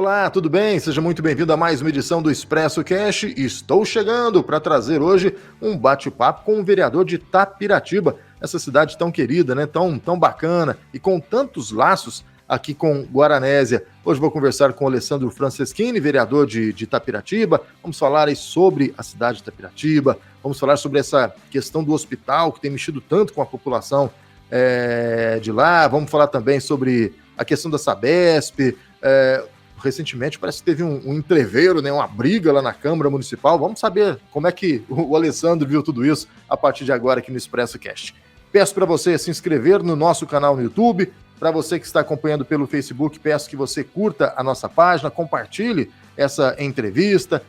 Olá, tudo bem? Seja muito bem-vindo a mais uma edição do Expresso Cash. Estou chegando para trazer hoje um bate-papo com o vereador de Tapiratiba, essa cidade tão querida, né? Tão bacana e com tantos laços aqui com Guaranésia. Hoje vou conversar com o Alessandro Franceschini, vereador de Tapiratiba. Vamos falar aí sobre a cidade de Tapiratiba, vamos falar sobre essa questão do hospital que tem mexido tanto com a população de lá. Vamos falar também sobre a questão da Sabesp. Recentemente parece que teve um entreveiro, né, uma briga lá na Câmara Municipal. Vamos saber como é que o Alessandro viu tudo isso a partir de agora aqui no Expresso Cast. Peço para você se inscrever no nosso canal no YouTube. Para você que está acompanhando pelo Facebook, peço que você curta a nossa página, compartilhe essa entrevista,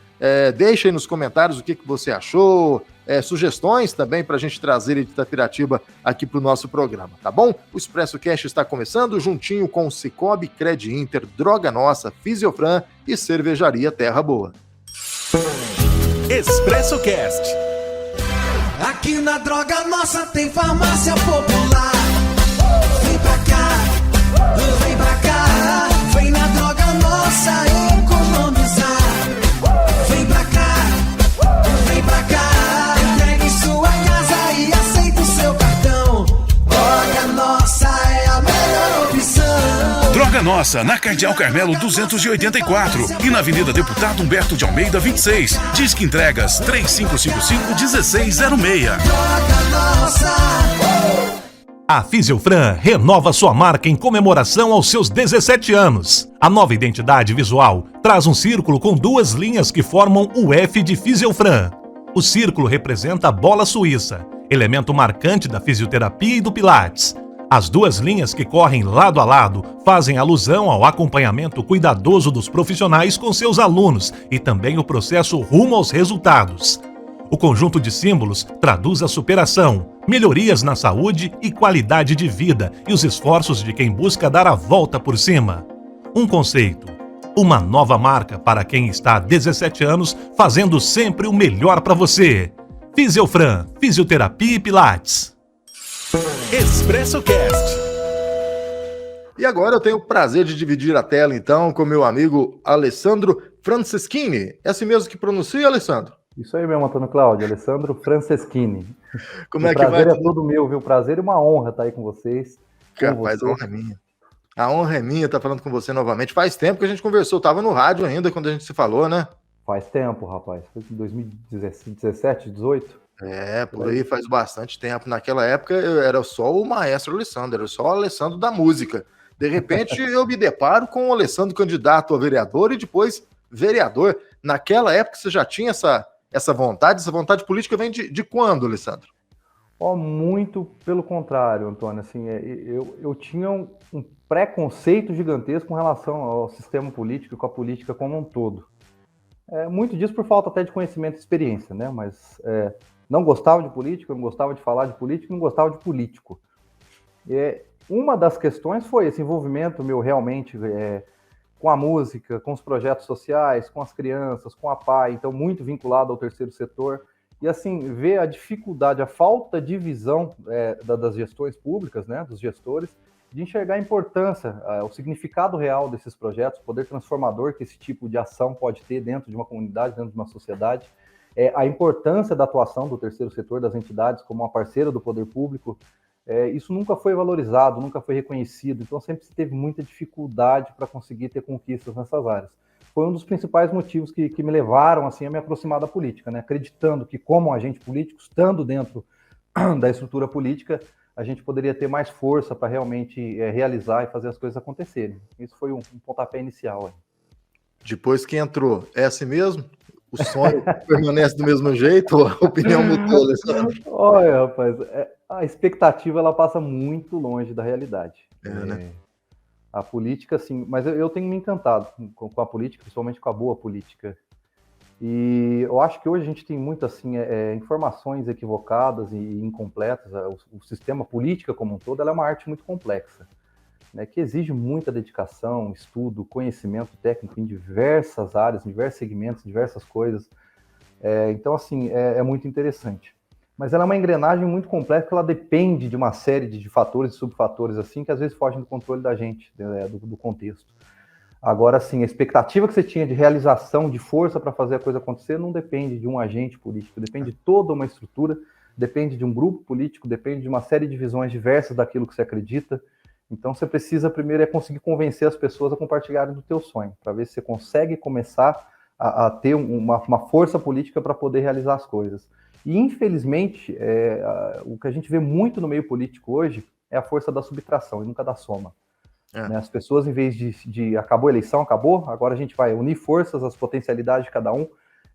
deixe aí nos comentários o que você achou, sugestões também para a gente trazer de Itapiratiba aqui para o nosso programa, tá bom? O Expresso Cash está começando juntinho com o Cicobi, Cred Inter, Droga Nossa, Fisiofran e Cervejaria Terra Boa. Expresso Cast. Aqui na Droga Nossa tem farmácia popular. Vem pra cá, vem pra cá. Vem na Droga Nossa economizar. Vem pra cá, entregue sua casa e aceita o seu cartão. Droga Nossa é a melhor opção. Droga Nossa, na Cardeal Carmelo 284 e na Avenida Deputado Humberto de Almeida 26. Disque entregas 3555-1606. Droga Nossa. A Fisiofran renova sua marca em comemoração aos seus 17 anos. A nova identidade visual traz um círculo com duas linhas que formam o F de Fisiofran. O círculo representa a bola suíça, elemento marcante da fisioterapia e do pilates. As duas linhas que correm lado a lado fazem alusão ao acompanhamento cuidadoso dos profissionais com seus alunos e também o processo rumo aos resultados. O conjunto de símbolos traduz a superação, melhorias na saúde e qualidade de vida e os esforços de quem busca dar a volta por cima. Um conceito, uma nova marca para quem está há 17 anos fazendo sempre o melhor para você. Fisiofran, Fisioterapia e Pilates. Expresso Cast. E agora eu tenho o prazer de dividir a tela então com meu amigo Alessandro Franceschini. É assim mesmo que pronuncia, Alessandro? Isso aí mesmo, Antônio Cláudio, Alessandro Franceschini. Como é que vai? O prazer é todo meu, viu? Prazer e uma honra estar aí com vocês. Rapaz, a honra é minha. A honra é minha estar falando com você novamente. Faz tempo que a gente conversou, tava no rádio ainda quando a gente se falou, né? Faz tempo, rapaz. Foi em 2017, 18? Por aí faz bastante tempo. Naquela época eu era só o maestro Alessandro, era só o Alessandro da música. De repente eu me deparo com o Alessandro candidato a vereador e depois vereador. Naquela época você já tinha essa vontade política vem de quando, Alessandro? Muito pelo contrário, Antônio. Assim, eu tinha um preconceito gigantesco com relação ao sistema político e com a política como um todo. Muito disso por falta até de conhecimento e experiência, né? Mas não gostava de política, não gostava de falar de política, não gostava de político. Uma das questões foi esse envolvimento meu realmente com a música, com os projetos sociais, com as crianças, com a PAI, então muito vinculado ao terceiro setor. E assim, ver a dificuldade, a falta de visão das gestões públicas, né, dos gestores, de enxergar a importância, o significado real desses projetos, o poder transformador que esse tipo de ação pode ter dentro de uma comunidade, dentro de uma sociedade, a importância da atuação do terceiro setor, das entidades como uma parceira do poder público. Isso nunca foi valorizado, nunca foi reconhecido, então sempre se teve muita dificuldade para conseguir ter conquistas nessas áreas. Foi um dos principais motivos que me levaram assim, a me aproximar da política, né? Acreditando que como agente político, estando dentro da estrutura política, a gente poderia ter mais força para realmente realizar e fazer as coisas acontecerem. Isso foi um pontapé inicial. Depois que entrou, é assim mesmo? O sonho permanece do mesmo jeito ou a opinião mudou, Alessandro? Olha, rapaz, a expectativa ela passa muito longe da realidade. Né? A política, assim, mas eu tenho me encantado com a política, principalmente com a boa política. E eu acho que hoje a gente tem muito, assim, informações equivocadas e incompletas. O sistema política como um todo, ela é uma arte muito complexa, né, que exige muita dedicação, estudo, conhecimento técnico em diversas áreas, em diversos segmentos, diversas coisas. Então, assim, é muito interessante. Mas ela é uma engrenagem muito complexa, que ela depende de uma série de fatores e subfatores, assim, que às vezes fogem do controle da gente, do contexto. Agora, sim, a expectativa que você tinha de realização, de força para fazer a coisa acontecer, não depende de um agente político, depende de toda uma estrutura, depende de um grupo político, depende de uma série de visões diversas daquilo que você acredita. Então, você precisa primeiro conseguir convencer as pessoas a compartilharem do teu sonho, para ver se você consegue começar a ter uma força política para poder realizar as coisas. E, infelizmente, o que a gente vê muito no meio político hoje é a força da subtração e nunca da soma. Né? As pessoas, em vez de acabou a eleição, acabou, agora a gente vai unir forças, as potencialidades de cada um,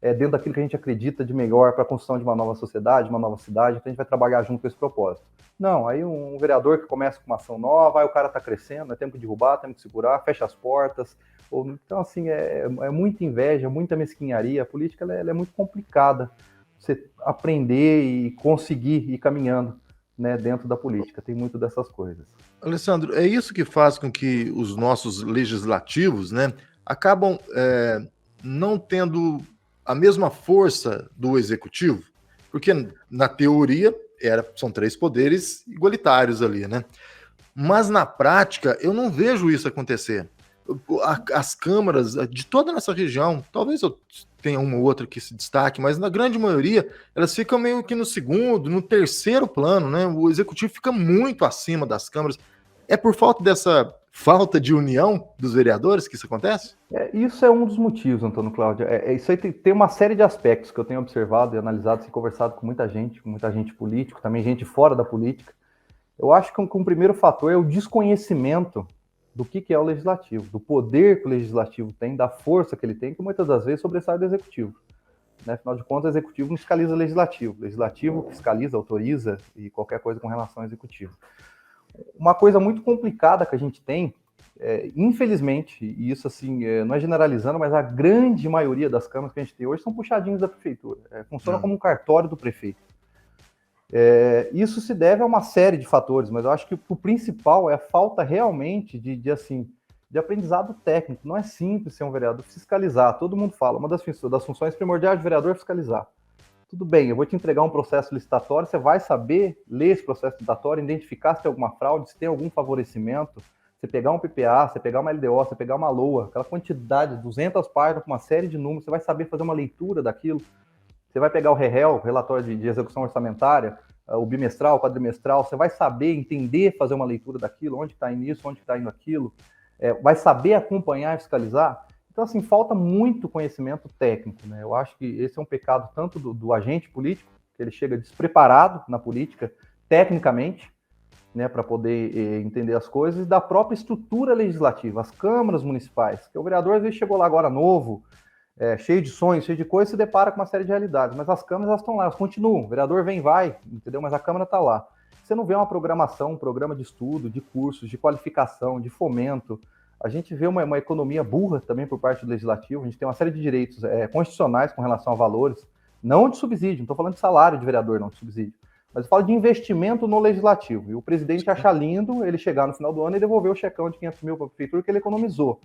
dentro daquilo que a gente acredita de melhor para a construção de uma nova sociedade, uma nova cidade, então a gente vai trabalhar junto com esse propósito. Não, aí um vereador que começa com uma ação nova, aí o cara está crescendo, é tempo de derrubar, tempo de segurar, fecha as portas. Então, assim, é muita inveja, muita mesquinharia. A política ela é muito complicada. Você aprender e conseguir ir caminhando, né, dentro da política. Tem muito dessas coisas. Alessandro, é isso que faz com que os nossos legislativos, né, acabam não tendo a mesma força do executivo? Porque, na teoria, são 3 poderes igualitários ali, né? Mas, na prática, eu não vejo isso acontecer. As câmaras de toda a nossa região, talvez eu tenha uma ou outra que se destaque, mas na grande maioria, elas ficam meio que no segundo, no terceiro plano, né? O executivo fica muito acima das câmaras. É por falta dessa falta de união dos vereadores que isso acontece? Isso é um dos motivos, Antônio Cláudio. Isso aí tem uma série de aspectos que eu tenho observado e analisado e conversado com muita gente político, também gente fora da política. Eu acho que um primeiro fator é o desconhecimento do que é o legislativo, do poder que o legislativo tem, da força que ele tem, que muitas das vezes sobressai do executivo. Né? Afinal de contas, o executivo não fiscaliza o legislativo. O legislativo fiscaliza, autoriza e qualquer coisa com relação ao executivo. Uma coisa muito complicada que a gente tem, infelizmente, e isso assim, não é generalizando, mas a grande maioria das câmaras que a gente tem hoje são puxadinhos da prefeitura. Funciona como um cartório do prefeito. Isso se deve a uma série de fatores, mas eu acho que o principal é a falta realmente de aprendizado técnico. Não é simples ser um vereador, fiscalizar. Todo mundo fala, uma das funções primordiais do vereador é fiscalizar. Tudo bem, eu vou te entregar um processo licitatório, você vai saber ler esse processo licitatório, identificar se tem alguma fraude, se tem algum favorecimento. Você pegar um PPA, você pegar uma LDO, você pegar uma LOA, aquela quantidade, 200 páginas com uma série de números, você vai saber fazer uma leitura daquilo. Você vai pegar o REL, relatório de execução orçamentária, o bimestral, o quadrimestral, você vai saber entender, fazer uma leitura daquilo, onde está indo isso, onde está indo aquilo, vai saber acompanhar e fiscalizar. Então, assim, falta muito conhecimento técnico, né? Eu acho que esse é um pecado tanto do agente político, que ele chega despreparado na política, tecnicamente, né, para poder entender as coisas, e da própria estrutura legislativa, as câmaras municipais, que o vereador às vezes chegou lá agora novo, cheio de sonhos, cheio de coisas, se depara com uma série de realidades, mas as câmaras elas estão lá, elas continuam, o vereador vem e vai, entendeu? Mas a câmara está lá. Você não vê uma programação, um programa de estudo, de cursos, de qualificação, de fomento. A gente vê uma economia burra também por parte do legislativo, a gente tem uma série de direitos constitucionais com relação a valores, não de subsídio, não estou falando de salário de vereador, não de subsídio, mas eu falo de investimento no legislativo. E o presidente acha lindo ele chegar no final do ano e devolver o checão de 500 mil para a prefeitura que ele economizou.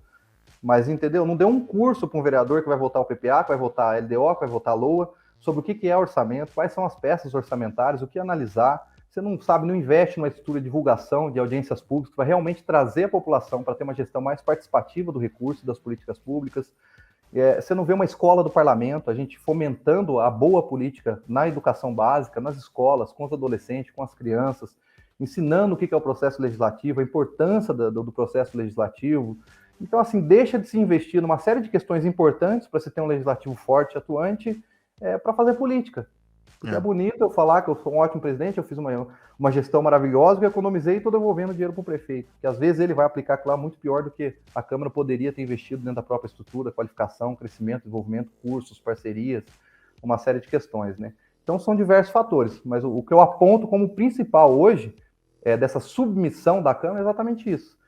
Mas, entendeu? Não deu um curso para um vereador que vai votar o PPA, que vai votar a LDO, que vai votar a LOA, sobre o que é orçamento, quais são as peças orçamentárias, o que analisar. Você não sabe, não investe numa estrutura de divulgação de audiências públicas que vai realmente trazer a população para ter uma gestão mais participativa do recurso, das políticas públicas. Você não vê uma escola do parlamento, a gente fomentando a boa política na educação básica, nas escolas, com os adolescentes, com as crianças, ensinando o que é o processo legislativo, a importância do processo legislativo. Então, assim, deixa de se investir numa série de questões importantes para se ter um legislativo forte, atuante, para fazer política. Porque é bonito eu falar que eu sou um ótimo presidente, eu fiz uma gestão maravilhosa e economizei e estou devolvendo dinheiro para o prefeito. Que às vezes ele vai aplicar aquilo lá muito pior do que a Câmara poderia ter investido dentro da própria estrutura, qualificação, crescimento, desenvolvimento, cursos, parcerias, uma série de questões, né? Então são diversos fatores, mas o que eu aponto como principal hoje dessa submissão da Câmara é exatamente isso.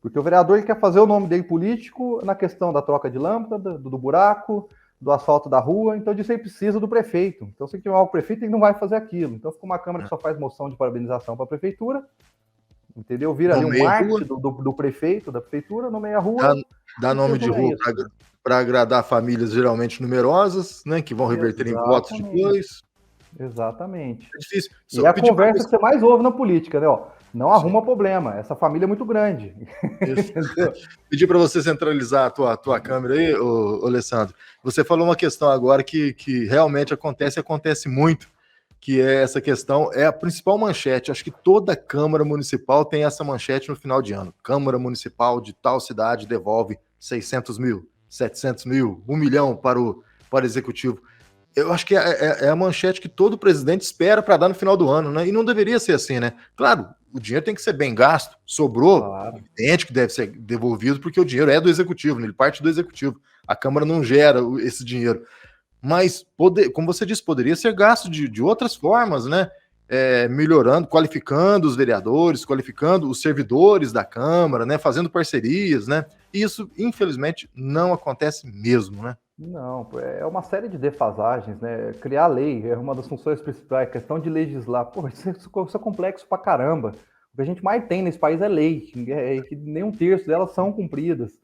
Porque o vereador ele quer fazer o nome dele político na questão da troca de lâmpada, do buraco, do asfalto da rua, então disso aí precisa do prefeito. Então, se tiver o prefeito, ele não vai fazer aquilo. Então, fica uma Câmara que só faz moção de parabenização para a prefeitura, entendeu? Vira ali um arte do prefeito, da prefeitura, nomeia a rua. Dá nome de rua para agradar famílias geralmente numerosas, né, que vão reverter em votos depois. Exatamente. É difícil. E é a conversa que você mais ouve na política, né? Ó, Não arruma problema. Essa família é muito grande. Isso. Pedir para você centralizar a tua câmera aí, ô Alessandro. Você falou uma questão agora que realmente acontece muito, que é essa questão, é a principal manchete. Acho que toda Câmara Municipal tem essa manchete no final de ano. Câmara Municipal de tal cidade devolve 600 mil, 700 mil, 1 milhão para o Executivo. Eu acho que é a manchete que todo presidente espera para dar no final do ano, né? E não deveria ser assim, né? Claro, o dinheiro tem que ser bem gasto, sobrou, Claro. evidente que deve ser devolvido, porque o dinheiro é do Executivo, né? Ele parte do Executivo. A Câmara não gera esse dinheiro. Mas, como você disse, poderia ser gasto de outras formas, né? Melhorando, qualificando os vereadores, qualificando os servidores da Câmara, né? Fazendo parcerias, né? E isso, infelizmente, não acontece mesmo, né? Não, é uma série de defasagens, né? Criar lei é uma das funções principais, questão de legislar. Pô, isso é complexo pra caramba. O que a gente mais tem nesse país é lei, que nem um terço delas são cumpridas.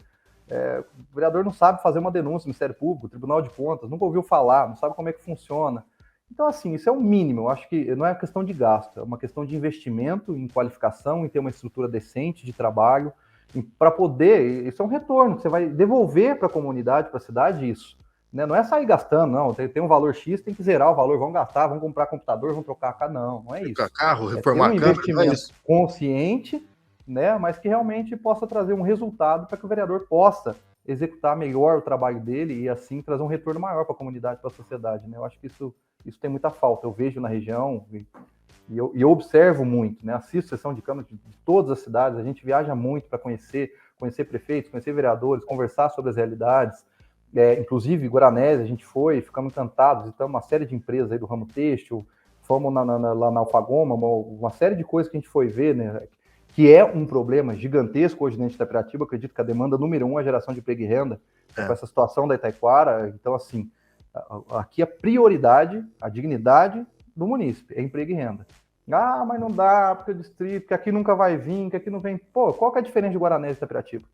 O vereador não sabe fazer uma denúncia no Ministério Público, Tribunal de Contas, nunca ouviu falar, não sabe como é que funciona. Então, assim, isso é o mínimo. Eu acho que não é questão de gasto, é uma questão de investimento em qualificação, em ter uma estrutura decente de trabalho, para poder, isso é um retorno, que você vai devolver para a comunidade, para a cidade isso. Né? Não é sair gastando, não. Tem um valor X, tem que zerar o valor, vão gastar, vão comprar computador, vão trocar carro. Não é isso. Trocar carro, É reformar ter um a Câmara, investimento não é isso. consciente, né? Mas que realmente possa trazer um resultado para que o vereador possa executar melhor o trabalho dele e assim trazer um retorno maior para a comunidade, para a sociedade. Né? Eu acho que isso tem muita falta. Eu vejo na região e eu observo muito, né? Assisto sessão de Câmara de todas as cidades, a gente viaja muito para conhecer prefeitos, conhecer vereadores, conversar sobre as realidades. Inclusive, Guaranésia, a gente foi, ficamos encantados, visitamos uma série de empresas aí do ramo têxtil, fomos lá na Alfagoma, uma série de coisas que a gente foi ver, né? Que é um problema gigantesco hoje dentro de Itapiratiba. Acredito que a demanda número 1 é a geração de emprego e renda, com essa situação da Itaiquara. Então, assim, aqui a prioridade, a dignidade do munícipe é emprego e renda. Ah, mas não dá, porque o distrito, que aqui nunca vai vir, que aqui não vem. Pô, qual que é a diferença de Guaranésia e Itapiratiba?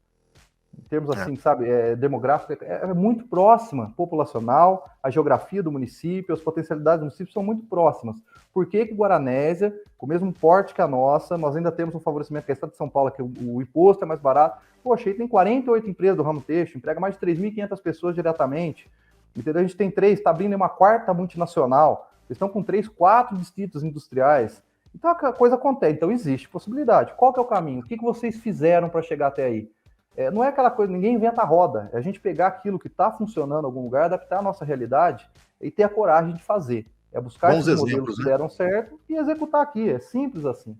Em termos assim, sabe, demográfico, é muito próxima, populacional, a geografia do município, as potencialidades do município são muito próximas. Por que Guaranésia, com o mesmo porte que a nossa, nós ainda temos um favorecimento que é o Estado de São Paulo, que o imposto é mais barato? Poxa, aí tem 48 empresas do ramo têxtil, emprega mais de 3.500 pessoas diretamente. Entendeu? A gente tem 3, está abrindo uma 4ª multinacional, eles estão com 3, 4 distritos industriais. Então a coisa acontece, então existe possibilidade. Qual que é o caminho? O que vocês fizeram para chegar até aí? Não é aquela coisa, ninguém inventa a roda, é a gente pegar aquilo que está funcionando em algum lugar, adaptar a nossa realidade e ter a coragem de fazer. É buscar Bons esses modelos exemplos, que né? deram certo e executar aqui, é simples assim. Sim.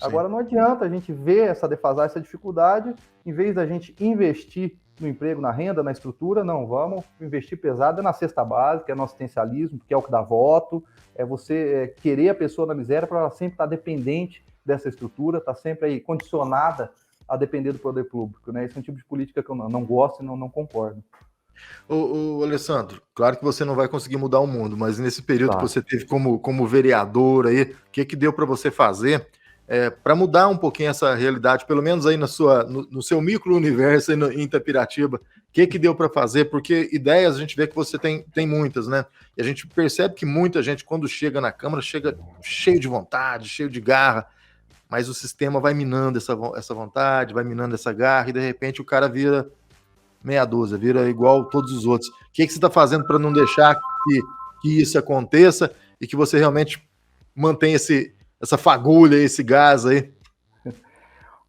Agora não adianta a gente ver essa defasagem, essa dificuldade, em vez da gente investir no emprego, na renda, na estrutura, não, vamos investir pesado na cesta básica, é no assistencialismo, que é o que dá voto, é você querer a pessoa na miséria para ela sempre estar dependente dessa estrutura, estar sempre aí condicionada a depender do poder público, né? Esse é um tipo de política que eu não gosto e não concordo. Ô, Alessandro, claro que você não vai conseguir mudar o mundo, mas nesse período Tá. que você teve como vereador aí, o que deu para você fazer para mudar um pouquinho essa realidade, pelo menos aí no seu micro-universo aí em Itapiratiba, o que deu para fazer? Porque ideias a gente vê que você tem muitas, né? E a gente percebe que muita gente, quando chega na Câmara, chega cheio de vontade, cheio de garra, mas o sistema vai minando essa vontade, vai minando essa garra, e de repente o cara vira meia dúzia, vira igual todos os outros. O que você está fazendo para não deixar que isso aconteça e que você realmente mantenha essa fagulha, esse gás aí?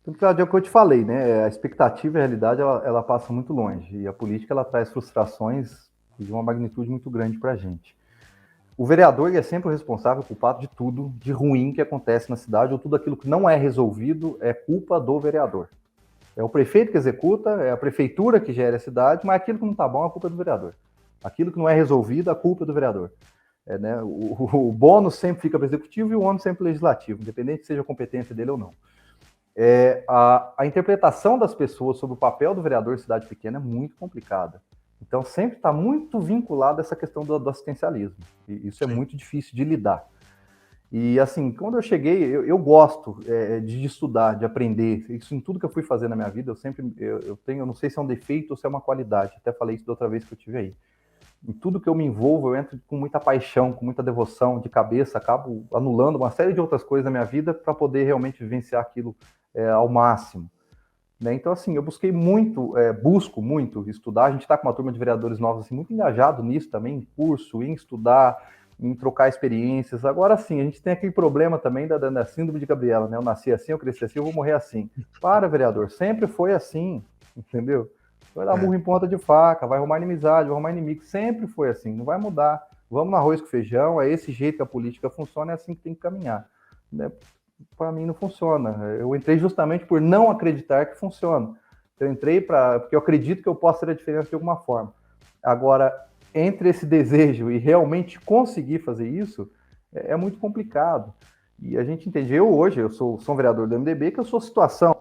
Então, é o que eu te falei, né? A expectativa e a realidade, ela passa muito longe. E a política, ela traz frustrações de uma magnitude muito grande para a gente. O vereador ele é sempre o responsável, culpado de tudo de ruim que acontece na cidade, ou tudo aquilo que não é resolvido é culpa do vereador. É o prefeito que executa, é a prefeitura que gera a cidade, mas aquilo que não está bom é a culpa do vereador. Aquilo que não é resolvido, a culpa é do vereador. Né? O bônus sempre fica para o executivo e o ônus sempre para o legislativo, independente se seja a competência dele ou não. A interpretação das pessoas sobre o papel do vereador em cidade pequena é muito complicada. Então, sempre está muito vinculado a essa questão do assistencialismo. E isso é muito difícil de lidar. E, assim, quando eu cheguei, eu gosto de estudar, de aprender. Isso em tudo que eu fui fazer na minha vida, eu tenho, eu não sei se é um defeito ou se é uma qualidade. Até falei isso da outra vez que eu tive aí. Em tudo que eu me envolvo, eu entro com muita paixão, com muita devoção, de cabeça, acabo anulando uma série de outras coisas na minha vida para poder realmente vivenciar aquilo ao máximo. Né? Então, assim, eu busco muito estudar. A gente está com uma turma de vereadores novos assim, muito engajado nisso também, em curso, em estudar, em trocar experiências. Agora sim, a gente tem aquele problema também da síndrome de Gabriela, né? Eu nasci assim, eu cresci assim, eu vou morrer assim. Para, vereador, sempre foi assim, entendeu? Vai dar burro em ponta de faca, vai arrumar inimizade, vai arrumar inimigo, sempre foi assim, não vai mudar. Vamos no arroz com feijão, é esse jeito que a política funciona, é assim que tem que caminhar. Né? Para mim não funciona. Eu entrei justamente por não acreditar que funciona. Eu entrei porque eu acredito que eu posso ter a diferença de alguma forma. Agora, entre esse desejo e realmente conseguir fazer isso, é muito complicado. E a gente entende, eu sou um vereador do MDB, que eu sou situação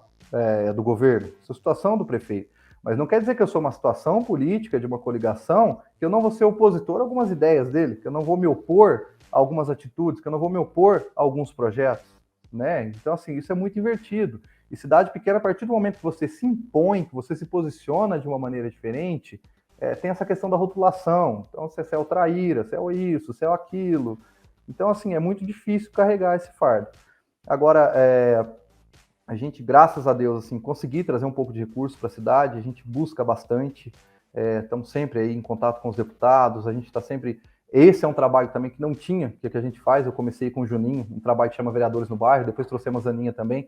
do governo, sou situação do prefeito. Mas não quer dizer que eu sou uma situação política de uma coligação, que eu não vou ser opositor a algumas ideias dele, que eu não vou me opor a algumas atitudes, que eu não vou me opor a alguns projetos. Né? Então, assim, isso é muito invertido. E cidade pequena, a partir do momento que você se impõe, que você se posiciona de uma maneira diferente, tem essa questão da rotulação. Então, se é o traíra, se é o isso, se é o aquilo. Então, assim, é muito difícil carregar esse fardo. Agora, a gente, graças a Deus, assim, conseguir trazer um pouco de recurso para a cidade, a gente busca bastante, estamos sempre aí em contato com os deputados, a gente está sempre... Esse é um trabalho também que não tinha, que a gente faz, eu comecei com o Juninho, um trabalho que chama Vereadores no Bairro, depois trouxemos a Aninha também,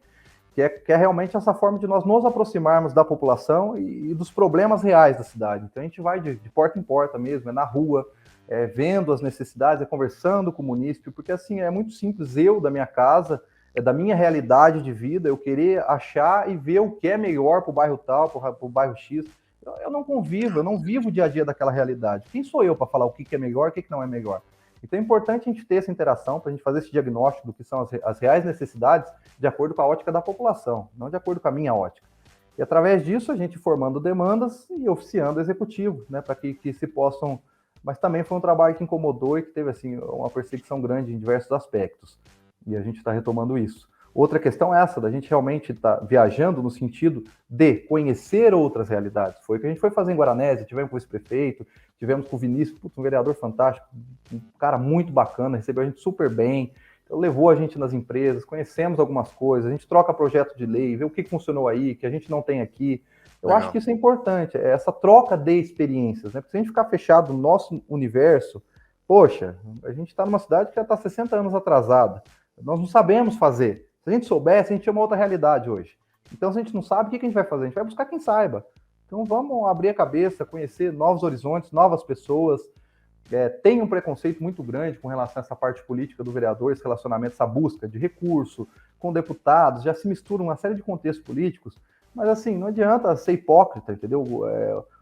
que é realmente essa forma de nós nos aproximarmos da população e dos problemas reais da cidade. Então a gente vai de porta em porta mesmo, na rua, vendo as necessidades, conversando com o munícipe, porque assim, é muito simples, eu, da minha casa, da minha realidade de vida, eu querer achar e ver o que é melhor para o bairro tal, para o bairro X. Eu não convivo, eu não vivo o dia a dia daquela realidade. Quem sou eu para falar o que é melhor, o que não é melhor? Então é importante a gente ter essa interação, para a gente fazer esse diagnóstico do que são as reais necessidades de acordo com a ótica da população, não de acordo com a minha ótica. E através disso a gente formando demandas e oficiando o executivo, né, para que se possam... Mas também foi um trabalho que incomodou e que teve assim, uma perseguição grande em diversos aspectos. E a gente está retomando isso. Outra questão é essa, da gente realmente estar viajando no sentido de conhecer outras realidades. Foi o que a gente foi fazer em Guaranésia, tivemos com o vice-prefeito, tivemos com o Vinícius, um vereador fantástico, um cara muito bacana, recebeu a gente super bem, então, levou a gente nas empresas, conhecemos algumas coisas, a gente troca projeto de lei, vê o que funcionou aí, que a gente não tem aqui. Eu acho que isso é importante, essa troca de experiências, né? Porque se a gente ficar fechado no nosso universo, poxa, a gente está numa cidade que já está 60 anos atrasada, nós não sabemos fazer. Se a gente soubesse, a gente tinha uma outra realidade hoje. Então, se a gente não sabe, o que a gente vai fazer? A gente vai buscar quem saiba. Então, vamos abrir a cabeça, conhecer novos horizontes, novas pessoas. Tem um preconceito muito grande com relação a essa parte política do vereador, esse relacionamento, essa busca de recurso com deputados, já se mistura uma série de contextos políticos, mas assim, não adianta ser hipócrita, entendeu?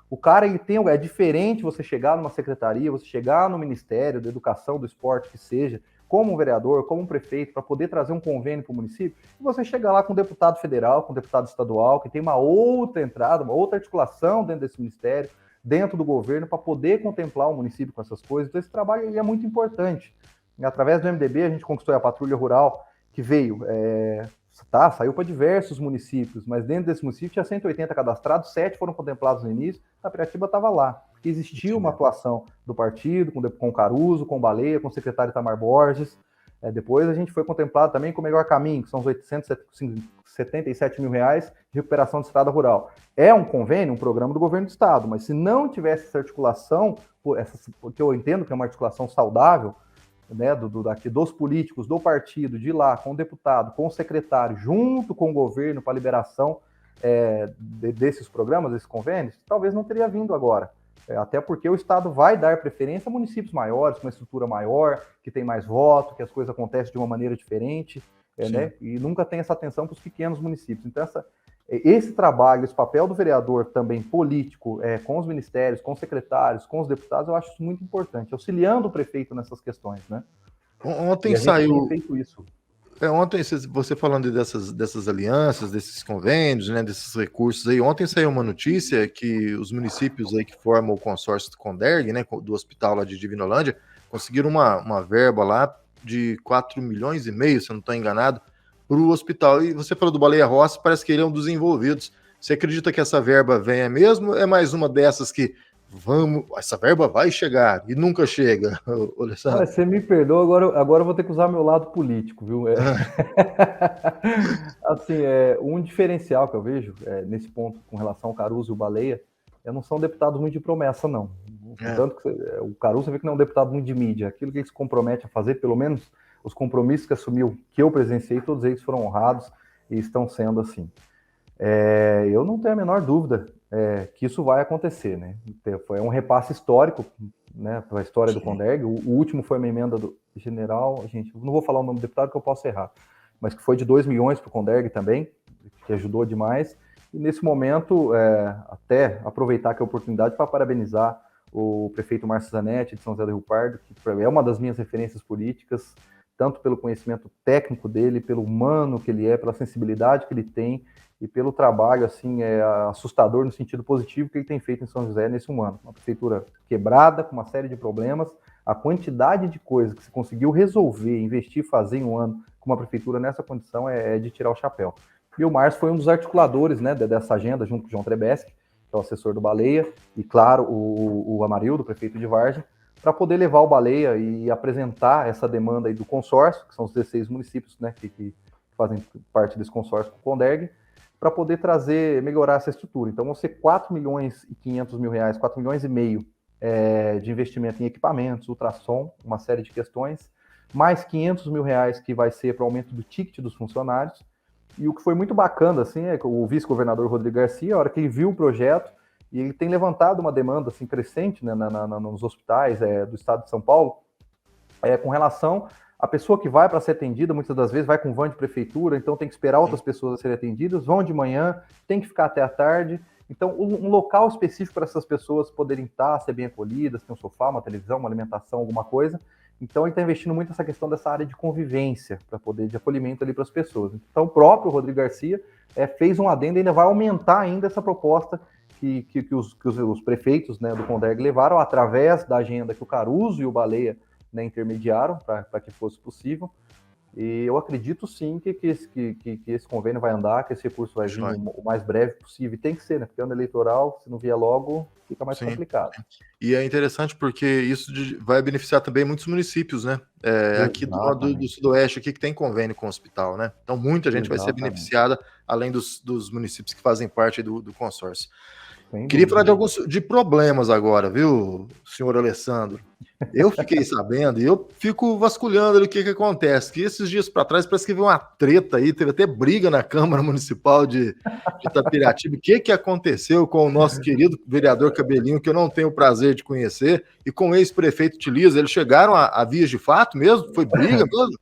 O cara, ele tem, é diferente você chegar numa secretaria, você chegar no Ministério da Educação, do Esporte, que seja, como um vereador, como um prefeito, para poder trazer um convênio para o município, e você chegar lá com um deputado federal, com um deputado estadual, que tem uma outra entrada, uma outra articulação dentro desse ministério, dentro do governo, para poder contemplar o município com essas coisas. Então, esse trabalho ele é muito importante. E, através do MDB, a gente conquistou a Patrulha Rural, que veio, saiu para diversos municípios, mas dentro desse município tinha 180 cadastrados, 7 foram contemplados no início, a Piratiba estava lá. Porque existia uma atuação do partido, com o Caruso, com o Baleia, com o secretário Itamar Borges. Depois a gente foi contemplado também com o Melhor Caminho, que são os R$877 mil de recuperação de estrada rural. É um convênio, um programa do governo do estado, mas se não tivesse essa articulação, porque eu entendo que é uma articulação saudável, né, daqui dos políticos, do partido, de ir lá, com o deputado, com o secretário, junto com o governo para a liberação desses programas, desses convênios, talvez não teria vindo agora. Até porque o Estado vai dar preferência a municípios maiores, com uma estrutura maior, que tem mais voto, que as coisas acontecem de uma maneira diferente, né? E nunca tem essa atenção para os pequenos municípios. Então, esse trabalho, esse papel do vereador também político, com os ministérios, com os secretários, com os deputados, eu acho isso muito importante, auxiliando o prefeito nessas questões, né? Ontem saiu... feito isso. Ontem, você falando dessas alianças, desses convênios, né, desses recursos aí, ontem saiu uma notícia que os municípios aí que formam o consórcio do Conderg, né, do hospital lá de Divinolândia, conseguiram uma verba lá de 4,5 milhões, se eu não estou enganado, para o hospital. E você falou do Baleia Rossi, parece que ele é um dos envolvidos. Você acredita que essa verba venha mesmo? É mais uma dessas que vamos, essa verba vai chegar e nunca chega, Alessandro. Você me perdoa, agora eu vou ter que usar meu lado político, viu? Assim, um diferencial que eu vejo nesse ponto com relação ao Caruso e o Baleia, não são deputados muito de promessa, não. Tanto que o Caruso, você vê que não é um deputado muito de mídia. Aquilo que ele se compromete a fazer, pelo menos os compromissos que assumiu, que eu presenciei, todos eles foram honrados e estão sendo assim. Eu não tenho a menor dúvida que isso vai acontecer, né? Foi um repasse histórico, né, para a história do Conderg. O último foi uma emenda do general, gente, não vou falar o nome do deputado que eu posso errar, mas que foi de 2 milhões para o Conderg também, que ajudou demais. E nesse momento, até aproveitar que a oportunidade para parabenizar o prefeito Márcio Zanetti de São José do Rio Pardo, que é uma das minhas referências políticas, tanto pelo conhecimento técnico dele, pelo humano que ele é, pela sensibilidade que ele tem e pelo trabalho, assim, assustador no sentido positivo que ele tem feito em São José nesse um ano. Uma prefeitura quebrada, com uma série de problemas, a quantidade de coisas que se conseguiu resolver, investir, fazer em um ano com uma prefeitura nessa condição é de tirar o chapéu. E o Márcio foi um dos articuladores, né, dessa agenda, junto com o João Trebeschi, que é o assessor do Baleia, e, claro, o Amarildo, prefeito de Vargem, para poder levar o Baleia e apresentar essa demanda aí do consórcio, que são os 16 municípios, né, que fazem parte desse consórcio com o Conderg, para poder melhorar essa estrutura. Então, vão ser 4 milhões e 500 mil reais, 4 milhões e meio de investimento em equipamentos, ultrassom, uma série de questões, mais 500 mil reais que vai ser para o aumento do ticket dos funcionários. E o que foi muito bacana, assim, é que o vice-governador Rodrigo Garcia, a hora que ele viu o projeto, e ele tem levantado uma demanda assim, crescente, né, nos hospitais do estado de São Paulo, com relação à pessoa que vai para ser atendida, muitas das vezes vai com van de prefeitura, então tem que esperar outras pessoas a serem atendidas, vão de manhã, tem que ficar até a tarde. Então, um local específico para essas pessoas poderem estar, ser bem acolhidas, ter um sofá, uma televisão, uma alimentação, alguma coisa. Então, ele está investindo muito nessa questão dessa área de convivência, para poder de acolhimento ali para as pessoas. Então, o próprio Rodrigo Garcia fez um adendo e ainda vai aumentar ainda essa proposta que os prefeitos, né, do Conderg levaram através da agenda que o Caruso e o Baleia, né, intermediaram para que fosse possível. E eu acredito sim que esse convênio vai andar, que esse recurso vai vir o mais breve possível. E tem que ser, né? Porque ano eleitoral, se não vier logo, fica mais complicado. E é interessante porque isso vai beneficiar também muitos municípios, né? Aqui do Sudoeste, aqui que tem convênio com o hospital, né? Então muita gente vai ser beneficiada, além dos municípios que fazem parte do consórcio. Queria falar de problemas agora, viu, senhor Alessandro? Eu fiquei sabendo e eu fico vasculhando o que acontece, que esses dias para trás parece que veio uma treta aí, teve até briga na Câmara Municipal de Itapiratiba. O que aconteceu com o nosso querido vereador Cabelinho, que eu não tenho o prazer de conhecer, e com o ex-prefeito Tiliza? Eles chegaram a vias de fato mesmo? Foi briga mesmo?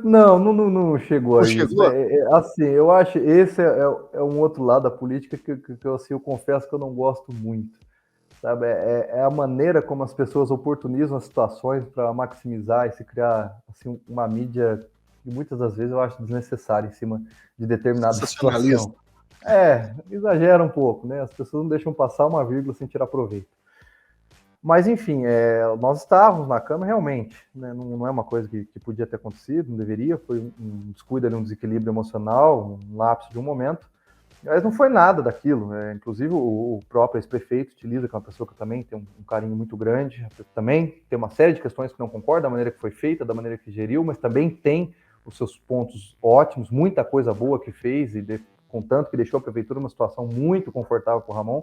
Não chegou a isso. Chegou? Assim, eu acho esse é um outro lado da política que eu confesso que eu não gosto muito. Sabe? É a maneira como as pessoas oportunizam as situações para maximizar e se criar assim, uma mídia que muitas das vezes eu acho desnecessária em cima de determinada situação. Exagera um pouco, né? As pessoas não deixam passar uma vírgula sem tirar proveito. Mas, enfim, nós estávamos na Câmara realmente, né? Não é uma coisa que podia ter acontecido, não deveria, foi um descuido, um desequilíbrio emocional, um lapso de um momento, mas não foi nada daquilo. Inclusive, o próprio ex-prefeito utiliza, que é uma pessoa que eu também tenho um carinho muito grande, também tem uma série de questões que não concordo da maneira que foi feita, da maneira que geriu, mas também tem os seus pontos ótimos, muita coisa boa que fez, contanto que deixou a prefeitura numa situação muito confortável para o Ramon.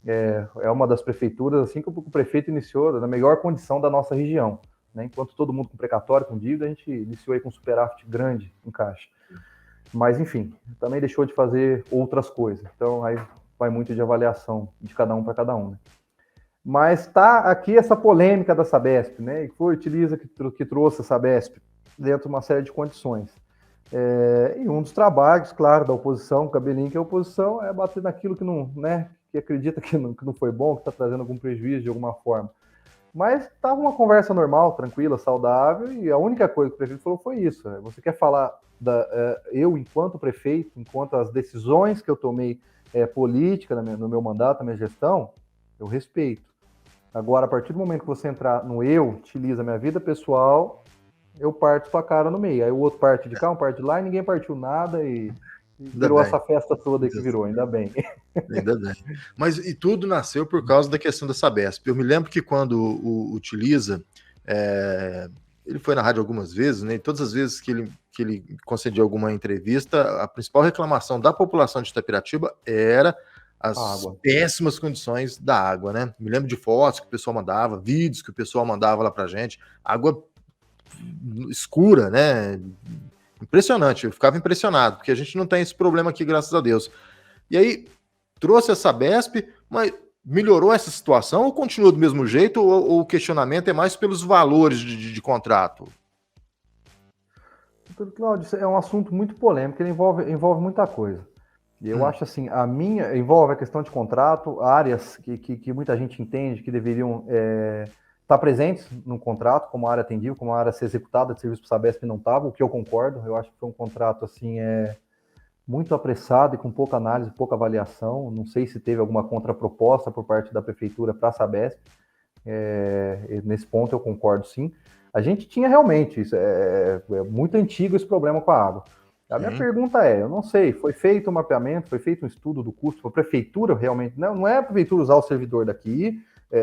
É uma das prefeituras assim que o prefeito iniciou na melhor condição da nossa região, né? Enquanto todo mundo com precatório, com dívida, a gente iniciou aí com um superávit grande em caixa. Mas, enfim, também deixou de fazer outras coisas. Então, aí vai muito de avaliação de cada um para cada um, né? Mas tá aqui essa polêmica da Sabesp, né? E foi o Utiliza que trouxe a Sabesp dentro de uma série de condições. E um dos trabalhos, claro, da oposição, o Cabelinho, que é a oposição, é bater naquilo que não, né? Que acredita que não foi bom, que está trazendo algum prejuízo de alguma forma. Mas estava uma conversa normal, tranquila, saudável, e a única coisa que o prefeito falou foi isso. Você quer falar eu, enquanto prefeito, enquanto as decisões que eu tomei política no meu mandato, na minha gestão, eu respeito. Agora, a partir do momento que você entrar no eu, utiliza a minha vida pessoal, eu parto sua cara no meio. Aí o outro parte de cá, um parte de lá, e ninguém partiu nada, e Virou essa festa toda que virou, ainda bem. Ainda bem. Mas e tudo nasceu por causa da questão da Sabesp. Eu me lembro que quando o Utiliza, ele foi na rádio algumas vezes, né? E todas as vezes que ele concedia alguma entrevista, a principal reclamação da população de Itapiratiba era as péssimas condições da água, né? Me lembro de fotos que o pessoal mandava, vídeos que o pessoal mandava lá pra gente, água escura, né? Impressionante, eu ficava impressionado, porque a gente não tem esse problema aqui, graças a Deus. E aí, trouxe essa Sabesp, mas melhorou essa situação ou continua do mesmo jeito, ou o questionamento é mais pelos valores de contrato? Cláudio, isso é um assunto muito polêmico, ele envolve muita coisa. E eu acho assim, envolve a questão de contrato, áreas que muita gente entende que deveriam estar presentes no contrato, como a área atendível, como a área a ser executada de serviço para o Sabesp não estava, o que eu concordo. Eu acho que foi um contrato assim, muito apressado e com pouca análise, pouca avaliação. Não sei se teve alguma contraproposta por parte da prefeitura para a Sabesp. Nesse ponto eu concordo, sim. A gente tinha realmente, isso é muito antigo esse problema com a água. A minha pergunta eu não sei, foi feito um mapeamento, foi feito um estudo do custo, a prefeitura realmente, não é a prefeitura usar o servidor daqui,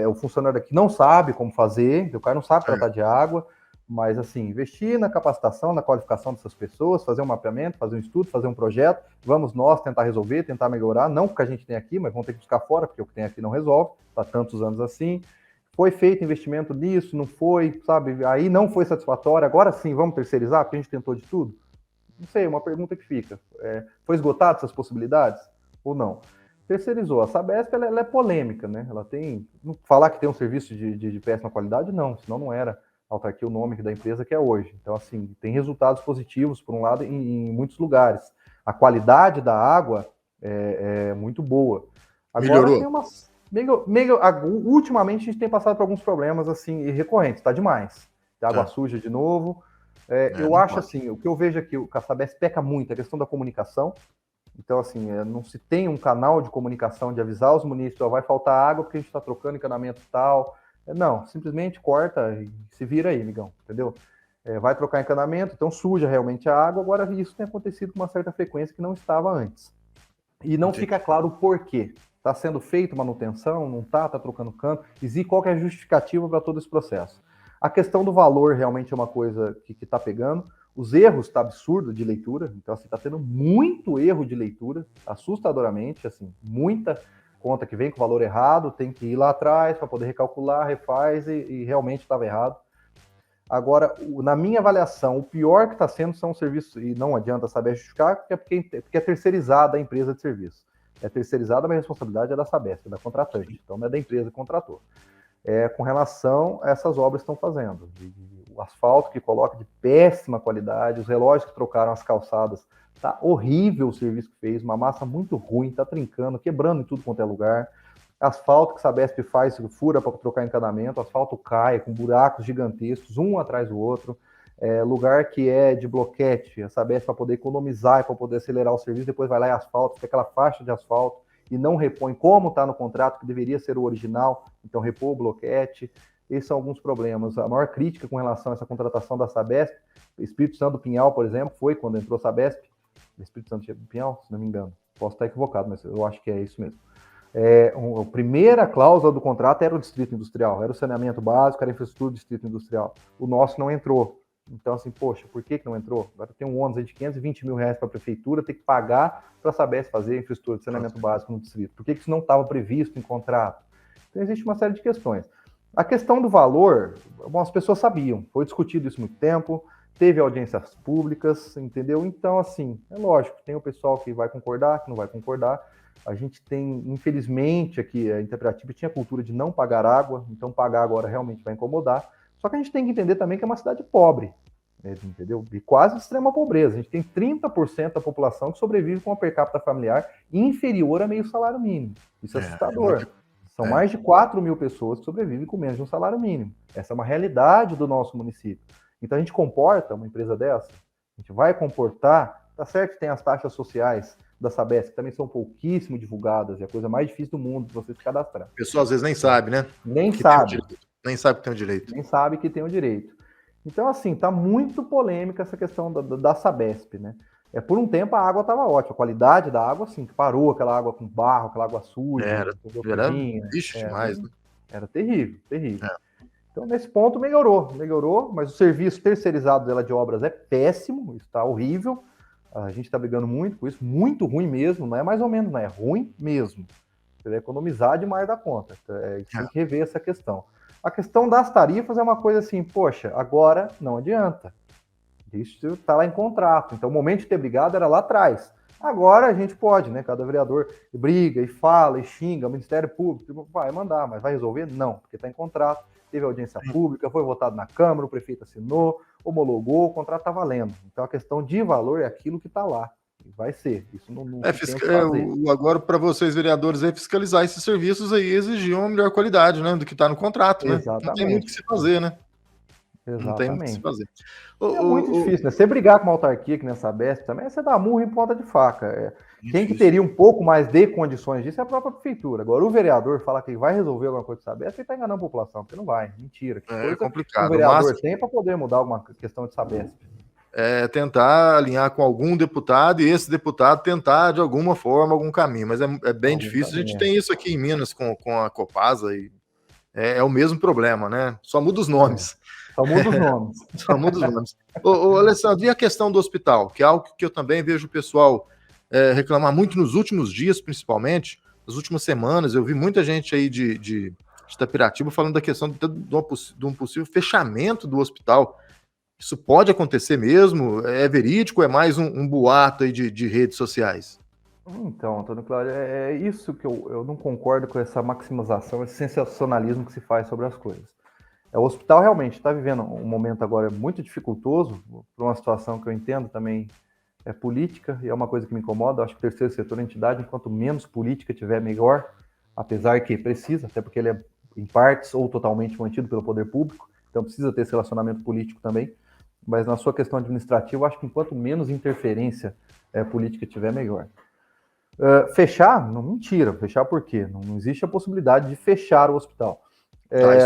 o funcionário daqui não sabe como fazer, o cara não sabe tratar de água, mas assim, investir na capacitação, na qualificação dessas pessoas, fazer um mapeamento, fazer um estudo, fazer um projeto, vamos nós tentar resolver, tentar melhorar, não o que a gente tem aqui, mas vamos ter que buscar fora, porque o que tem aqui não resolve, está tantos anos assim. Foi feito investimento nisso, não foi, sabe, aí não foi satisfatório, agora sim, vamos terceirizar, porque a gente tentou de tudo? Não sei, uma pergunta que fica. Foi esgotado essas possibilidades ou não? Terceirizou. A Sabesp ela é polêmica, né? Ela tem. Falar que tem um serviço de péssima qualidade, não, senão não era autarquia o nome da empresa que é hoje. Então, assim, tem resultados positivos, por um lado, em muitos lugares. A qualidade da água é muito boa. Agora melhorou. Tem ultimamente a gente tem passado por alguns problemas assim recorrentes, tá demais. Água suja de novo. Eu acho assim, o que eu vejo aqui, o Sabesp peca muito, a questão da comunicação. Então, assim, não se tem um canal de comunicação de avisar os munícipes, vai faltar água porque a gente está trocando encanamento tal. Não, simplesmente corta e se vira aí, amigão, entendeu? Vai trocar encanamento, então suja realmente a água. Agora, isso tem acontecido com uma certa frequência que não estava antes. E não fica claro o porquê. Está sendo feita manutenção, não está trocando cano, e qual que é a justificativa para todo esse processo. A questão do valor realmente é uma coisa que está pegando. Os erros tá absurdo de leitura, então assim, está tendo muito erro de leitura, assustadoramente, assim, muita conta que vem com valor errado, tem que ir lá atrás para poder recalcular, refaz e realmente estava errado. Agora, na minha avaliação, o pior que está sendo são os serviços, e não adianta saber justificar, porque é terceirizada a empresa de serviço. É terceirizada, mas a responsabilidade é da Sabesp, da contratante, então não é da empresa que contratou. Com relação a essas obras que estão fazendo. O asfalto que coloca de péssima qualidade, os relógios que trocaram as calçadas, tá horrível o serviço que fez, uma massa muito ruim, tá trincando, quebrando em tudo quanto é lugar. Asfalto que a Sabesp faz, fura para trocar encanamento, asfalto cai com buracos gigantescos, um atrás do outro. Lugar que é de bloquete, a Sabesp para poder economizar e para poder acelerar o serviço, depois vai lá e asfalto, fica aquela faixa de asfalto e não repõe como está no contrato, que deveria ser o original, então repor o bloquete. Esses são alguns problemas. A maior crítica com relação a essa contratação da Sabesp, Espírito Santo do Pinhal, por exemplo, foi quando entrou a Sabesp, Espírito Santo do Pinhal, se não me engano, posso estar equivocado, mas eu acho que é isso mesmo. A primeira cláusula do contrato era o distrito industrial, era o saneamento básico, era a infraestrutura do distrito industrial. O nosso não entrou. Então, assim, poxa, por que não entrou? Agora tem um ônus aí de R$520 mil para a prefeitura ter que pagar para a Sabesp fazer a infraestrutura de saneamento básico no distrito. Por que isso não estava previsto em contrato? Então, existe uma série de questões. A questão do valor, bom, as pessoas sabiam, foi discutido isso há muito tempo, teve audiências públicas, entendeu? Então, assim, é lógico, tem o pessoal que vai concordar, que não vai concordar. A gente tem, infelizmente, aqui, a Itapiratiba tinha a cultura de não pagar água, então pagar agora realmente vai incomodar. Só que a gente tem que entender também que é uma cidade pobre, entendeu? E quase extrema pobreza. A gente tem 30% da população que sobrevive com uma per capita familiar inferior a meio salário mínimo. Isso é assustador. São mais de 4 mil pessoas que sobrevivem com menos de um salário mínimo. Essa é uma realidade do nosso município. Então a gente comporta uma empresa dessa, a gente vai comportar, tá certo que tem as taxas sociais da Sabesp, que também são pouquíssimo divulgadas, é a coisa mais difícil do mundo de você se cadastrar. A pessoa às vezes nem sabe, né? Nem sabe. Nem sabe que tem o direito. Nem sabe que tem o direito. Então, assim, tá muito polêmica essa questão da Sabesp, né? Por um tempo a água estava ótima, a qualidade da água, assim, que parou aquela água com barro, aquela água suja, Era triste demais, né? Era terrível, terrível. É. Então, nesse ponto, melhorou, mas o serviço terceirizado dela de obras é péssimo, está horrível. A gente está brigando muito com isso, muito ruim mesmo, não é mais ou menos, não é ruim mesmo. Você vai economizar demais da conta. Tem que rever essa questão. A questão das tarifas é uma coisa assim, poxa, agora não adianta. Isso está lá em contrato. Então, o momento de ter brigado era lá atrás. Agora a gente pode, né? Cada vereador briga e fala e xinga, o Ministério Público vai mandar, mas vai resolver? Não, porque está em contrato. Teve audiência pública, foi votado na Câmara, o prefeito assinou, homologou, o contrato está valendo. Então, a questão de valor é aquilo que está lá. Vai ser. Isso não tem o que fazer. Agora, para vocês, vereadores, fiscalizar esses serviços aí, exigir uma melhor qualidade, né? Do que está no contrato, né? Exatamente. Não tem muito o que se fazer, né? Exatamente. Não tem muito o que se fazer. Muito difícil, né? Você brigar com uma autarquia que nessa Sabesp também, você dá murro em ponta de faca. Quem que teria um pouco mais de condições disso é a própria prefeitura. Agora, o vereador falar que vai resolver alguma coisa de Sabesp, ele está enganando a população, porque não vai. Mentira. É complicado. O vereador tem para poder mudar alguma questão de Sabesp. Tentar alinhar com algum deputado e esse deputado tentar, de alguma forma, algum caminho. Mas é bem difícil. A gente tem isso aqui em Minas com a Copasa e é o mesmo problema, né? Só muda os nomes. Só muda os nomes. Só muda os nomes. Ô, Alessandro, e a questão do hospital? Que é algo que eu também vejo o pessoal reclamar muito nos últimos dias, principalmente, nas últimas semanas. Eu vi muita gente aí de Itapiratiba falando da questão de um possível fechamento do hospital. Isso pode acontecer mesmo? É verídico ou é mais um boato aí de redes sociais? Então, Antônio Cláudio, é isso que eu não concordo com essa maximização, esse sensacionalismo que se faz sobre as coisas. O hospital realmente está vivendo um momento agora muito dificultoso, por uma situação que eu entendo também é política, e é uma coisa que me incomoda. Eu acho que o terceiro setor é entidade, enquanto menos política tiver, melhor, apesar que precisa, até porque ele é em partes ou totalmente mantido pelo poder público, então precisa ter esse relacionamento político também, mas na sua questão administrativa, eu acho que enquanto menos interferência política tiver, melhor. Fechar? Não, mentira. Fechar por quê? Não existe a possibilidade de fechar o hospital.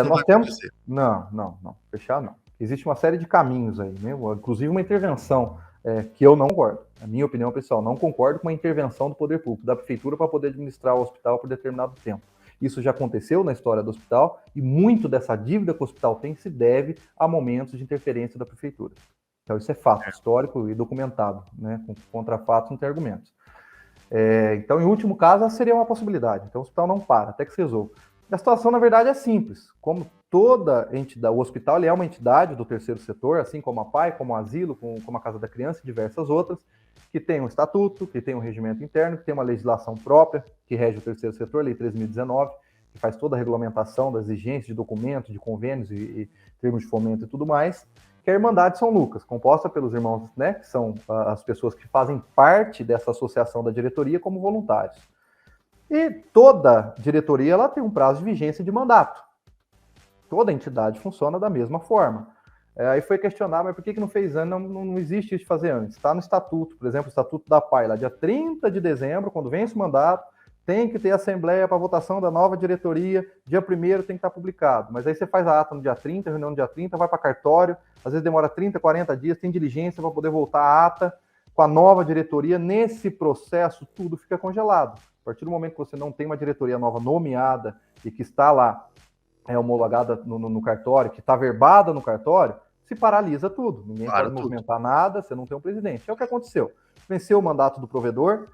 Nós temos... Não. Fechar não. Existe uma série de caminhos aí, né? Inclusive uma intervenção que eu não concordo. A minha opinião pessoal, não concordo com uma intervenção do poder público, da prefeitura, para poder administrar o hospital por determinado tempo. Isso já aconteceu na história do hospital e muito dessa dívida que o hospital tem se deve a momentos de interferência da prefeitura. Então isso é fato histórico e documentado, né? Contra fatos não tem argumentos. Então, em último caso, essa seria uma possibilidade. Então, o hospital não para, até que se resolva. A situação, na verdade, é simples. Como toda entidade, o hospital ele é uma entidade do terceiro setor, assim como a PAI, como o asilo, como a Casa da Criança e diversas outras, que tem um estatuto, que tem um regimento interno, que tem uma legislação própria, que rege o terceiro setor, a Lei 3.019, que faz toda a regulamentação das exigências de documentos, de convênios e termos de fomento e tudo mais, que é a Irmandade São Lucas, composta pelos irmãos, né, que são as pessoas que fazem parte dessa associação da diretoria como voluntários. E toda diretoria ela tem um prazo de vigência de mandato. Toda entidade funciona da mesma forma. Aí foi questionar, mas por que não fez antes? Não existe isso de fazer antes. Está no estatuto, por exemplo, o estatuto da PAI, lá dia 30 de dezembro, quando vence o mandato, tem que ter assembleia para votação da nova diretoria, dia 1º tem que estar publicado. Mas aí você faz a ata no dia 30, reunião no dia 30, vai para cartório, às vezes demora 30, 40 dias, tem diligência para poder voltar a ata com a nova diretoria. Nesse processo, tudo fica congelado. A partir do momento que você não tem uma diretoria nova nomeada e que está lá homologada no cartório, que está verbada no cartório, se paralisa tudo. Ninguém pode movimentar nada, você não tem um presidente. É o que aconteceu. Venceu o mandato do provedor,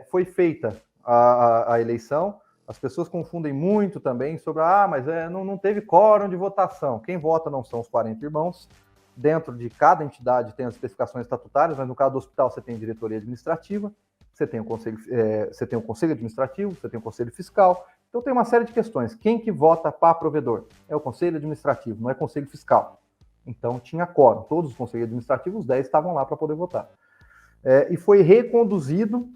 foi feita a eleição, as pessoas confundem muito também sobre, mas não teve quórum de votação. Quem vota não são os 40 irmãos. Dentro de cada entidade tem as especificações estatutárias, mas no caso do hospital você tem diretoria administrativa, você tem o conselho administrativo, você tem o conselho fiscal. Então tem uma série de questões. Quem que vota para provedor? É o conselho administrativo, não é conselho fiscal. Então tinha quórum. Todos os conselhos administrativos, os 10 estavam lá para poder votar. E foi reconduzido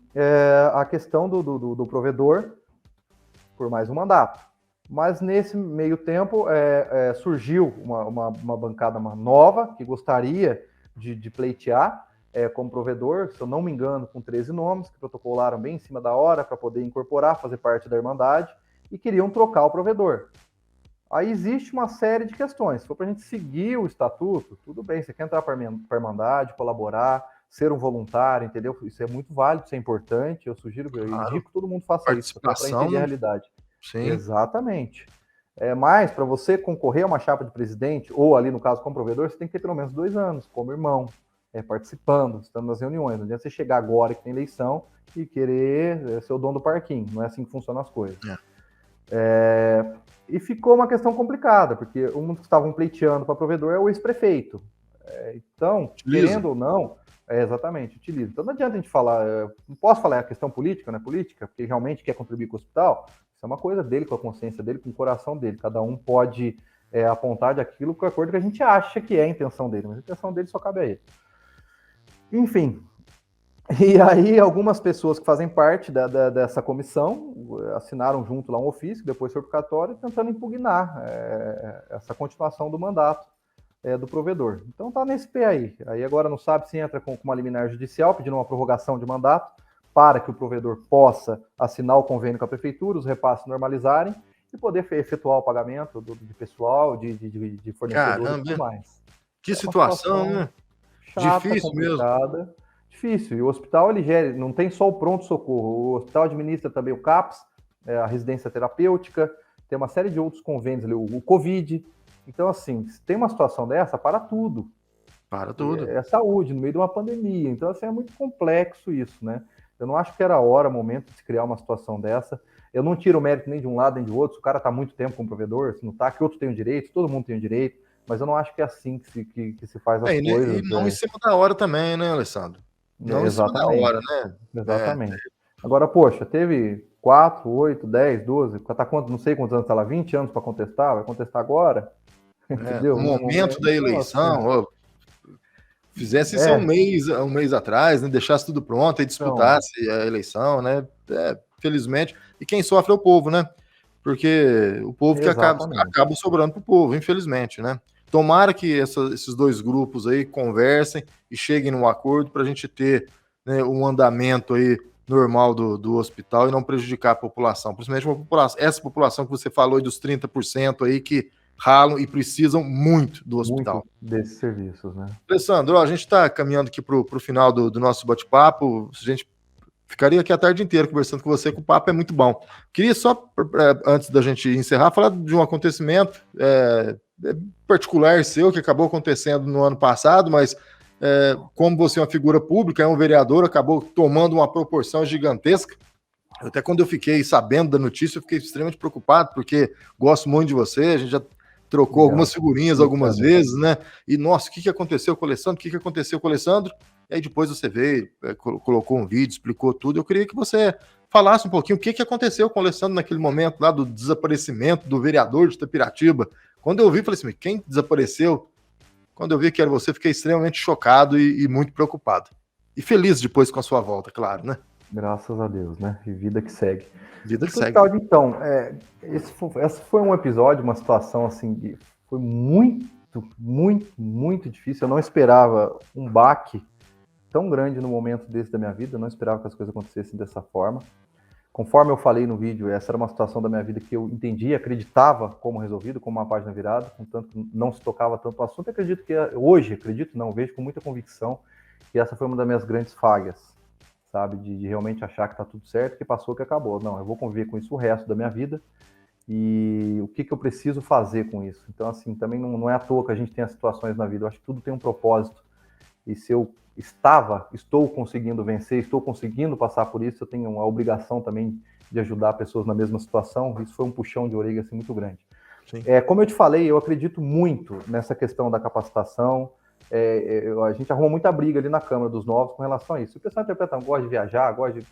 a questão do provedor por mais um mandato. Mas nesse meio tempo surgiu uma bancada nova que gostaria de pleitear como provedor, se eu não me engano, com 13 nomes, que protocolaram bem em cima da hora para poder incorporar, fazer parte da Irmandade, e queriam trocar o provedor. Aí existe uma série de questões. Se for para a gente seguir o estatuto, tudo bem, você quer entrar para a Irmandade, colaborar, ser um voluntário, entendeu? Isso é muito válido, isso é importante, eu sugiro, eu indico que todo mundo faça isso, para entender a realidade. Sim. Exatamente. Mas, para você concorrer a uma chapa de presidente, ou ali no caso como provedor, você tem que ter pelo menos 2 anos, como irmão, participando, estando nas reuniões. Não adianta você chegar agora que tem eleição e querer ser o dono do parquinho, não é assim que funcionam as coisas. E ficou uma questão complicada, porque um dos que estavam pleiteando para provedor é o ex-prefeito. Então, querendo ou não, exatamente, utiliza. Então não adianta a gente falar, não posso falar a questão política, não é política, porque realmente quer contribuir com o hospital, isso é uma coisa dele, com a consciência dele, com o coração dele. Cada um pode apontar de aquilo com a acordo que a gente acha que é a intenção dele, mas a intenção dele só cabe a ele. Enfim, e aí algumas pessoas que fazem parte dessa comissão assinaram junto lá um ofício, depois foi pro cartório, tentando impugnar essa continuação do mandato do provedor. Então tá nesse pé aí. Aí agora não sabe se entra com uma liminar judicial, pedindo uma prorrogação de mandato, para que o provedor possa assinar o convênio com a prefeitura, os repasses normalizarem, e poder efetuar o pagamento de pessoal, de fornecedores e tudo mais. Que situação, né? Chata, difícil complicada. Mesmo. Difícil. E o hospital, ele gera, não tem só o pronto-socorro. O hospital administra também o CAPS, a residência terapêutica, tem uma série de outros convênios ali, o Covid. Então, assim, se tem uma situação dessa, para tudo. Para tudo. É saúde, no meio de uma pandemia. Então, assim, é muito complexo isso, né? Eu não acho que era a hora, momento de se criar uma situação dessa. Eu não tiro o mérito nem de um lado nem de outro. Se o cara está muito tempo como provedor, se não está, que outro tem o direito, todo mundo tem o direito. Mas eu não acho que é assim que se faz as coisas. E não em cima da hora também, né, Alessandro? Não em cima da hora, né? Exatamente. Agora, poxa, teve 4, 8, 10, 12, não sei quantos anos está lá, 20 anos para contestar, vai contestar agora? Entendeu? No momento da eleição, fizesse isso um mês atrás, né? Deixasse tudo pronto e disputasse a eleição, né? Felizmente. E quem sofre é o povo, né? Porque o povo que acaba sobrando para o povo, infelizmente, né? Tomara que esses dois grupos aí conversem e cheguem num acordo para a gente ter, né, um andamento aí normal do hospital e não prejudicar a população, principalmente essa população que você falou dos 30% aí que ralam e precisam muito do hospital. Muito desses serviços, né? Alessandro, a gente está caminhando aqui para o final do nosso bate-papo, a gente ficaria aqui a tarde inteira conversando com você, que o papo é muito bom. Queria só, antes da gente encerrar, falar de um acontecimento particular seu, que acabou acontecendo no ano passado, mas como você é uma figura pública, é um vereador, acabou tomando uma proporção gigantesca. Até quando eu fiquei sabendo da notícia, eu fiquei extremamente preocupado, porque gosto muito de você, a gente já trocou algumas figurinhas algumas vezes, né? E, nossa, o que aconteceu com o Alessandro? O que aconteceu com o Alessandro? E aí depois você veio, colocou um vídeo, explicou tudo. Eu queria que você falasse um pouquinho o que aconteceu com o Alessandro naquele momento lá do desaparecimento do vereador de Itapiratiba. Quando eu vi, falei assim, quem desapareceu? Quando eu vi que era você, fiquei extremamente chocado e muito preocupado. E feliz depois com a sua volta, claro, né? Graças a Deus, né? E vida que segue. Vida que segue. Então, esse foi um episódio, uma situação assim, que foi muito, muito, muito difícil. Eu não esperava um baque tão grande no momento desse da minha vida, eu não esperava que as coisas acontecessem dessa forma. Conforme eu falei no vídeo, essa era uma situação da minha vida que eu entendi, acreditava como resolvido, como uma página virada, contanto que não se tocava tanto o assunto. Acredito que hoje, vejo com muita convicção que essa foi uma das minhas grandes falhas, sabe, de realmente achar que tá tudo certo, que passou, que acabou. Não, eu vou conviver com isso o resto da minha vida e o que eu preciso fazer com isso. Então, assim, também não é à toa que a gente tem as situações na vida, eu acho que tudo tem um propósito e se eu estou conseguindo vencer, estou conseguindo passar por isso, eu tenho uma obrigação também de ajudar pessoas na mesma situação. Isso foi um puxão de orelha assim, muito grande. Como eu te falei, eu acredito muito nessa questão da capacitação. A gente arruma muita briga ali na Câmara dos Novos com relação a isso. O pessoal interpreta, gosta de viajar, se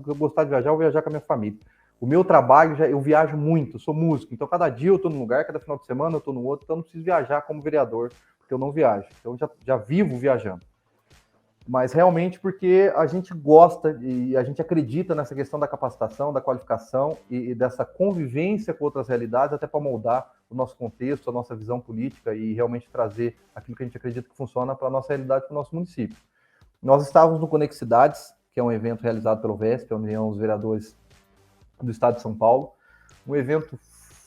eu gostar de viajar, eu vou viajar com a minha família. O meu trabalho, eu viajo muito, sou músico, então cada dia eu estou num lugar, cada final de semana eu estou no outro, então eu não preciso viajar como vereador, porque eu não viajo. Então eu já vivo viajando. Mas realmente porque a gente gosta e a gente acredita nessa questão da capacitação, da qualificação e dessa convivência com outras realidades, até para moldar o nosso contexto, a nossa visão política e realmente trazer aquilo que a gente acredita que funciona para a nossa realidade, para o nosso município. Nós estávamos no Conexidades, que é um evento realizado pelo VESP, a União dos Vereadores do Estado de São Paulo, um evento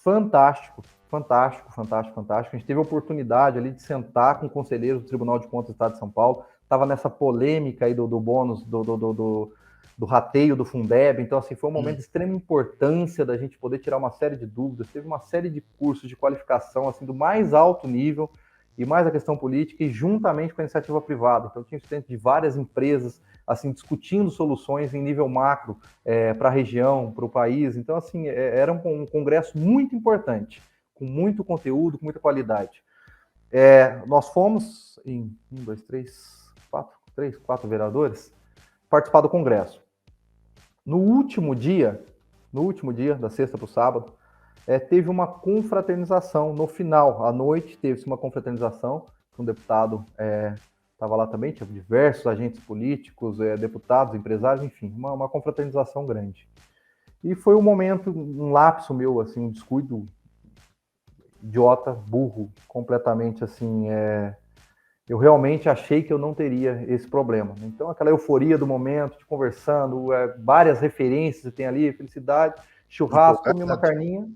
fantástico. A gente teve a oportunidade ali de sentar com conselheiros do Tribunal de Contas do Estado de São Paulo, estava nessa polêmica aí do bônus, do rateio do Fundeb. Então, assim, foi um momento de extrema importância da gente poder tirar uma série de dúvidas. Teve uma série de cursos de qualificação, assim, do mais alto nível, e mais a questão política, e juntamente com a iniciativa privada. Então, tinha estudantes de várias empresas, assim, discutindo soluções em nível macro para a região, para o país. Então, assim, era um congresso muito importante, com muito conteúdo, com muita qualidade. Nós fomos em 4 vereadores participar do congresso. No último dia, da sexta para o sábado, teve uma confraternização. No final, à noite, teve-se uma confraternização. Um deputado estava lá também, tinha diversos agentes políticos, deputados, empresários, enfim, uma confraternização grande. E foi um momento, um lapso meu, assim, um descuido idiota, burro, completamente, assim, eu realmente achei que eu não teria esse problema. Então, aquela euforia do momento, de conversando, várias referências tem ali, felicidade, churrasco, comi uma carninha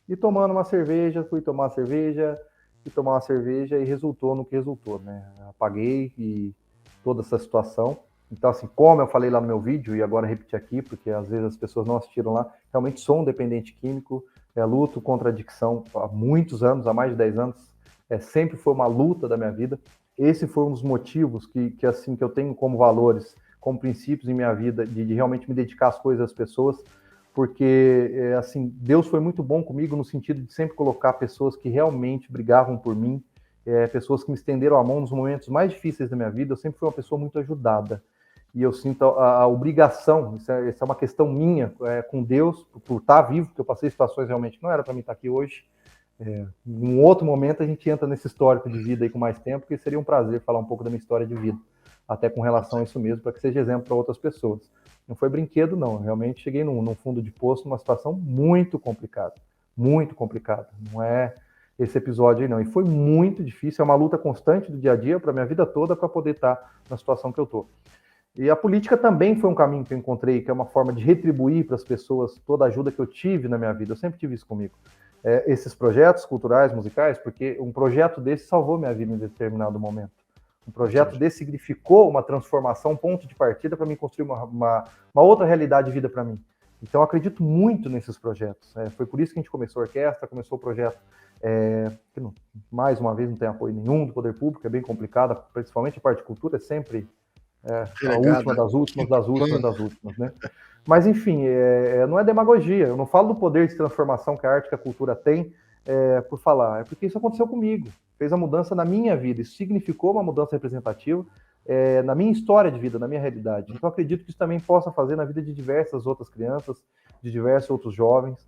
e tomando uma cerveja, fui tomar uma cerveja e resultou no que resultou, né? Apaguei e toda essa situação. Então, assim, como eu falei lá no meu vídeo, e agora repetir aqui, porque às vezes as pessoas não assistiram lá, realmente sou um dependente químico, luto contra a adicção há muitos anos, há mais de 10 anos, sempre foi uma luta da minha vida. Esse foi um dos motivos que eu tenho como valores, como princípios em minha vida, de realmente me dedicar às coisas das pessoas, porque, assim, Deus foi muito bom comigo no sentido de sempre colocar pessoas que realmente brigavam por mim, pessoas que me estenderam a mão nos momentos mais difíceis da minha vida. Eu sempre fui uma pessoa muito ajudada. E eu sinto a obrigação, isso é uma questão minha com Deus, por estar vivo, porque eu passei situações realmente que não era para mim estar aqui hoje. Em um outro momento a gente entra nesse histórico de vida aí com mais tempo, porque seria um prazer falar um pouco da minha história de vida, até com relação a isso mesmo, para que seja exemplo para outras pessoas. Não foi brinquedo, não. Eu realmente cheguei num fundo de poço, numa situação muito complicada. Muito complicada. Não é esse episódio aí, não. E foi muito difícil, é uma luta constante do dia a dia, para minha vida toda, para poder estar na situação que eu estou. E a política também foi um caminho que eu encontrei, que é uma forma de retribuir para as pessoas toda a ajuda que eu tive na minha vida. Eu sempre tive isso comigo. Esses projetos culturais, musicais, porque um projeto desse salvou minha vida em determinado momento. Um projeto desse significou uma transformação, um ponto de partida para mim construir uma outra realidade de vida para mim. Então, eu acredito muito nesses projetos. Foi por isso que a gente começou a orquestra, começou o projeto, que não, mais uma vez não tem apoio nenhum do poder público, é bem complicado, principalmente a parte de cultura é sempre a última das últimas, né? Mas, enfim, não é demagogia. Eu não falo do poder de transformação que a arte e que a cultura tem por falar. É porque isso aconteceu comigo. Fez a mudança na minha vida. Isso significou uma mudança representativa na minha história de vida, na minha realidade. Então, acredito que isso também possa fazer na vida de diversas outras crianças, de diversos outros jovens.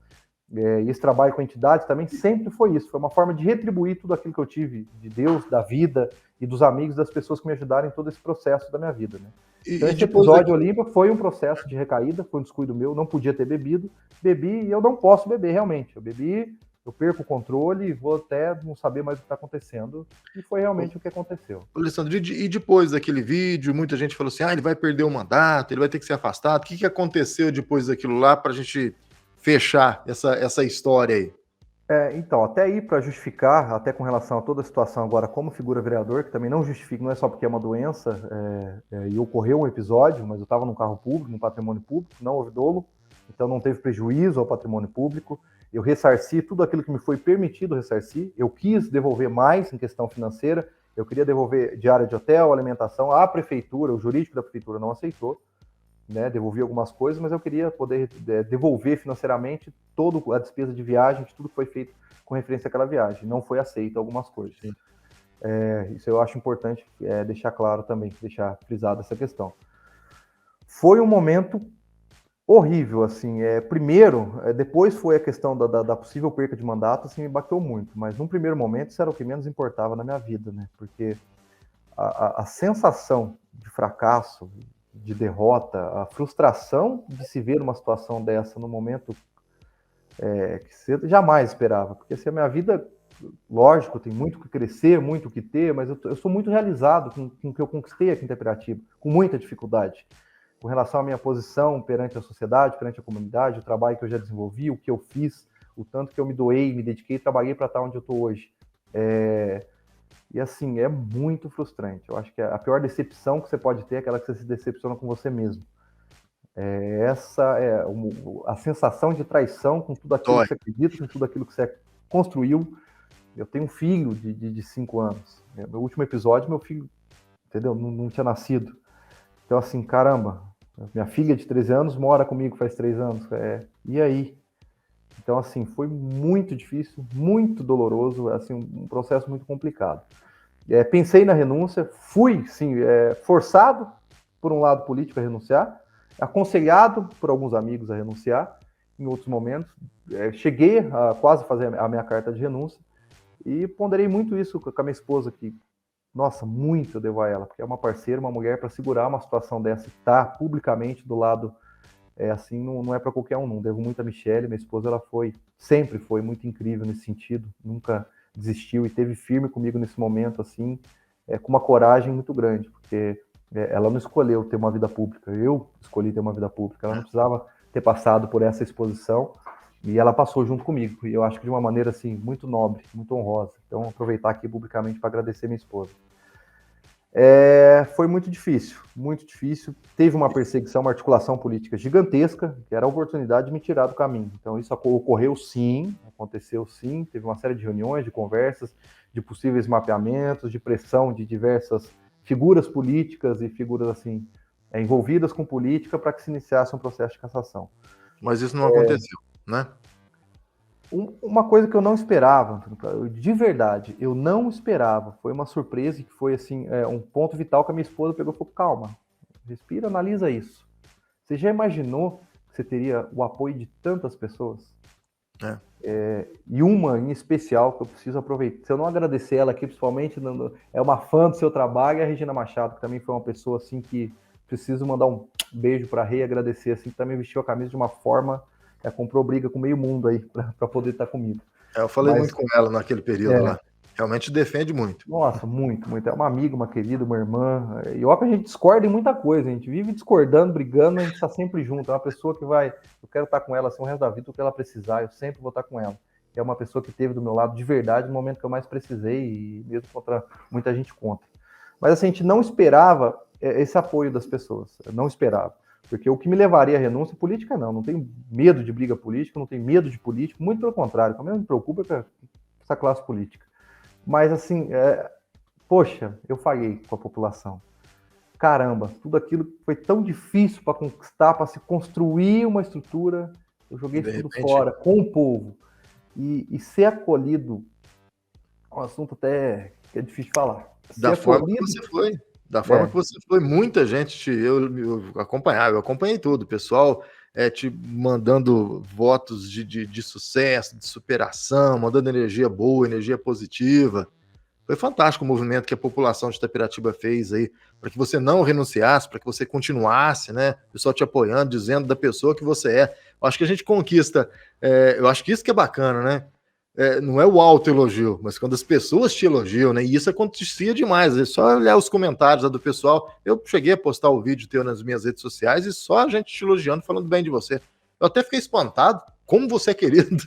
E esse trabalho com entidades também sempre foi isso. Foi uma forma de retribuir tudo aquilo que eu tive de Deus, da vida e dos amigos, das pessoas que me ajudaram em todo esse processo da minha vida, né? Então, esse episódio Olímpia foi um processo de recaída, foi um descuido meu, não podia ter bebido, bebi e eu não posso beber realmente. Eu bebi, eu perco o controle e vou até não saber mais o que está acontecendo, e foi realmente o que aconteceu. Alessandro, e depois daquele vídeo, muita gente falou assim, ele vai perder o mandato, ele vai ter que ser afastado. O que aconteceu depois daquilo lá para a gente fechar essa história aí? Então, até aí para justificar, até com relação a toda a situação agora como figura vereador, que também não justifica, não é só porque é uma doença, e ocorreu um episódio, mas eu estava num carro público, num patrimônio público, não houve dolo, então não teve prejuízo ao patrimônio público, eu ressarci tudo aquilo que me foi permitido ressarcir, eu quis devolver mais em questão financeira, eu queria devolver diária de hotel, alimentação, a prefeitura, o jurídico da prefeitura não aceitou, né, devolvi algumas coisas, mas eu queria poder devolver financeiramente toda a despesa de viagem, de tudo que foi feito com referência àquela viagem. Não foi aceito algumas coisas. Isso eu acho importante deixar claro também, deixar frisado essa questão. Foi um momento horrível, assim. Primeiro, depois foi a questão da possível perca de mandato, assim, me bateu muito. Mas num primeiro momento, isso era o que menos importava na minha vida, né? Porque a sensação de fracasso, de derrota, a frustração de se ver numa situação dessa no momento que você jamais esperava, porque assim, a minha vida, lógico, tem muito que crescer, muito que ter, mas eu sou muito realizado com o que eu conquistei aqui em Itapiratiba, com muita dificuldade, com relação à minha posição perante a sociedade, perante a comunidade, o trabalho que eu já desenvolvi, o que eu fiz, o tanto que eu me doei, me dediquei e trabalhei para estar onde eu estou hoje. E assim, é muito frustrante. Eu acho que a pior decepção que você pode ter é aquela que você se decepciona com você mesmo. Essa é a sensação de traição com tudo aquilo Dói. que você acredita, com tudo aquilo que você construiu. Eu tenho um filho de 5 anos. No último episódio, meu filho, entendeu? Não tinha nascido. Então, assim, caramba, minha filha de 13 anos mora comigo faz 3 anos. E aí? Então, assim, foi muito difícil, muito doloroso, assim, um processo muito complicado. Pensei na renúncia, fui, sim, forçado, por um lado político, a renunciar, aconselhado por alguns amigos a renunciar, em outros momentos. Cheguei a quase fazer a minha carta de renúncia e ponderei muito isso com a minha esposa, que, nossa, muito eu devo a ela, porque é uma parceira, uma mulher para segurar uma situação dessa, estar publicamente do lado, assim, não é para qualquer um, não. Devo muito a Michelle, minha esposa, ela sempre foi muito incrível nesse sentido, nunca desistiu e teve firme comigo nesse momento, assim, com uma coragem muito grande, porque ela não escolheu ter uma vida pública, eu escolhi ter uma vida pública, ela não precisava ter passado por essa exposição, e ela passou junto comigo, e eu acho que de uma maneira, assim, muito nobre, muito honrosa. Então, aproveitar aqui publicamente para agradecer minha esposa. Foi muito difícil, muito difícil. Teve uma perseguição, uma articulação política gigantesca, que era a oportunidade de me tirar do caminho. Então, isso ocorreu sim, aconteceu sim, teve uma série de reuniões, de conversas, de possíveis mapeamentos, de pressão de diversas figuras políticas e figuras, assim, envolvidas com política para que se iniciasse um processo de cassação. Mas isso não aconteceu, né? Uma coisa que eu não esperava, de verdade, eu não esperava, foi uma surpresa, que foi assim, um ponto vital que a minha esposa pegou e falou: calma, respira, analisa isso. Você já imaginou que você teria o apoio de tantas pessoas? E uma em especial que eu preciso aproveitar. Se eu não agradecer ela aqui, principalmente, é uma fã do seu trabalho, é a Regina Machado, que também foi uma pessoa assim que preciso mandar um beijo para a Rei e agradecer, assim, que também vestiu a camisa de uma forma, comprou briga com meio mundo aí para poder estar comigo. Eu falei muito com ela naquele período lá. Realmente defende muito. Nossa, muito, muito. É uma amiga, uma querida, uma irmã. E ó, que a gente discorda em muita coisa. A gente vive discordando, brigando, a gente está sempre junto. É uma pessoa que eu quero estar com ela assim o resto da vida, o que ela precisar, eu sempre vou estar com ela. É uma pessoa que esteve do meu lado de verdade no momento que eu mais precisei, e mesmo contra muita gente contra. Mas assim, a gente não esperava esse apoio das pessoas. Eu não esperava. Porque o que me levaria à renúncia política, não tenho medo de briga política, não tenho medo de político, muito pelo contrário, o que me preocupa é essa classe política. Mas assim, poxa, eu falhei com a população. Caramba, tudo aquilo que foi tão difícil para conquistar, para se construir uma estrutura, eu joguei tudo fora, com o povo. E ser acolhido, é um assunto até que é difícil de falar. Da forma que você foi. Da forma que você foi, muita gente eu acompanhei tudo, o pessoal te mandando votos de sucesso, de superação, mandando energia boa, energia positiva. Foi fantástico o movimento que a população de Itapiratiba fez aí, para que você não renunciasse, para que você continuasse, né? O pessoal te apoiando, dizendo da pessoa que você é. Eu acho que a gente conquista, eu acho que isso que é bacana, né? Não é o autoelogio, mas quando as pessoas te elogiam, né? E isso acontecia demais. É só olhar os comentários do pessoal. Eu cheguei a postar o vídeo teu nas minhas redes sociais e só a gente te elogiando, falando bem de você. Eu até fiquei espantado. Como você é querido.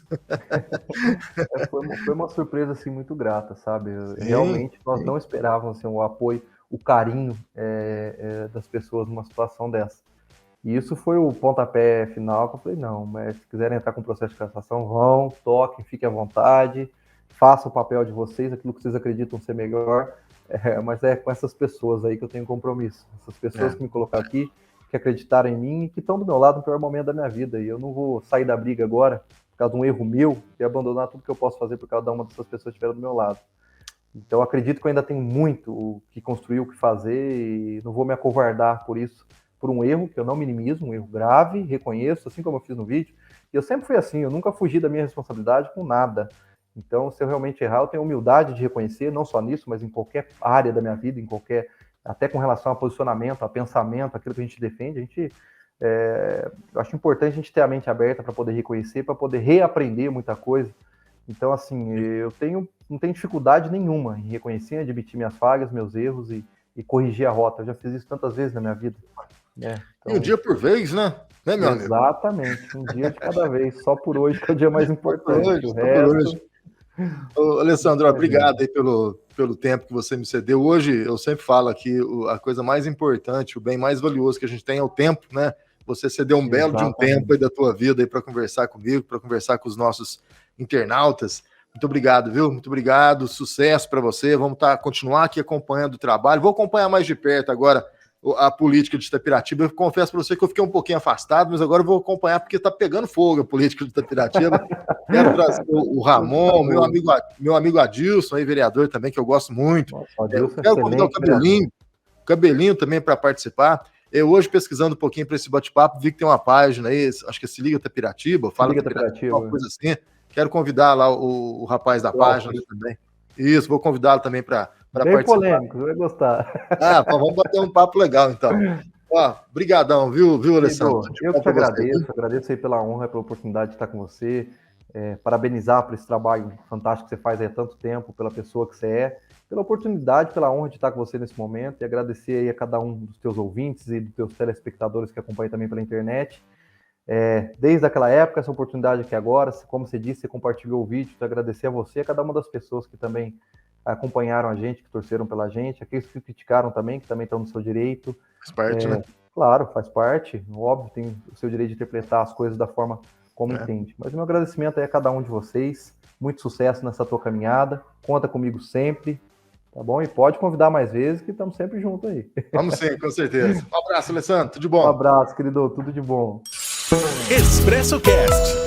Foi uma surpresa assim, muito grata, sabe? Realmente nós não esperávamos assim, o apoio, o carinho das pessoas numa situação dessa. E isso foi o pontapé final que eu falei: não, mas se quiserem entrar com o processo de cassação, vão, toquem, fiquem à vontade, façam o papel de vocês, aquilo que vocês acreditam ser melhor, mas é com essas pessoas aí que eu tenho compromisso. Essas pessoas que me colocaram aqui, que acreditaram em mim e que estão do meu lado no pior momento da minha vida. E eu não vou sair da briga agora por causa de um erro meu e abandonar tudo que eu posso fazer por cada uma dessas pessoas que estiveram do meu lado. Então, acredito que eu ainda tenho muito o que construir, o que fazer, e não vou me acovardar por isso, por um erro que eu não minimizo, um erro grave, reconheço, assim como eu fiz no vídeo. E eu sempre fui assim, eu nunca fugi da minha responsabilidade com nada. Então, se eu realmente errar, eu tenho humildade de reconhecer, não só nisso, mas em qualquer área da minha vida, até com relação a posicionamento, a pensamento, aquilo que a gente defende, eu acho importante a gente ter a mente aberta para poder reconhecer, para poder reaprender muita coisa. Então, assim, eu não tenho dificuldade nenhuma em reconhecer, admitir minhas falhas, meus erros e corrigir a rota. Eu já fiz isso tantas vezes na minha vida. Então, um dia por vez, né? Né, meu exatamente, amigo? Um dia de cada vez. Só por hoje, que é o dia mais importante. Hoje, o resto Ô, Alessandro, obrigado aí pelo tempo que você me cedeu. Hoje, eu sempre falo aqui, a coisa mais importante, o bem mais valioso que a gente tem é o tempo, né? Você cedeu um belo de um tempo aí da tua vida aí para conversar comigo, para conversar com os nossos internautas. Muito obrigado, viu? Muito obrigado, sucesso para você. Vamos continuar aqui acompanhando o trabalho. Vou acompanhar mais de perto agora a política de Itapiratiba. Eu confesso para você que eu fiquei um pouquinho afastado, mas agora eu vou acompanhar porque está pegando fogo a política de Itapiratiba. Quero trazer o Ramon, meu amigo Adilson, aí, vereador também, que eu gosto muito. Quero convidar o Cabelinho também para participar. Eu hoje, pesquisando um pouquinho para esse bate-papo, vi que tem uma página aí, acho que é Se Liga Itapiratiba, fala Itapiratiba, uma coisa assim. Quero convidar lá o rapaz da página também. Isso, vou convidá-lo também para participar. Bem polêmico, vai gostar. Vamos bater um papo legal, então. Brigadão, viu, Alessandro? Eu que te agradeço aí pela honra, pela oportunidade de estar com você, parabenizar por esse trabalho fantástico que você faz aí há tanto tempo, pela pessoa que você é, pela oportunidade, pela honra de estar com você nesse momento, e agradecer aí a cada um dos teus ouvintes e dos teus telespectadores que acompanham também pela internet. Desde aquela época, essa oportunidade aqui agora, como você disse, você compartilhou o vídeo, então agradecer a você e a cada uma das pessoas que também acompanharam a gente, que torceram pela gente, aqueles que criticaram também, que também estão no seu direito. Faz parte, né? Claro, faz parte, óbvio, tem o seu direito de interpretar as coisas da forma como entende. Mas o meu agradecimento aí a cada um de vocês, muito sucesso nessa tua caminhada, conta comigo sempre, tá bom? E pode convidar mais vezes, que estamos sempre juntos aí. Vamos sim, com certeza. Um abraço, Alessandro, tudo de bom. Um abraço, querido, tudo de bom. Expresso Cast.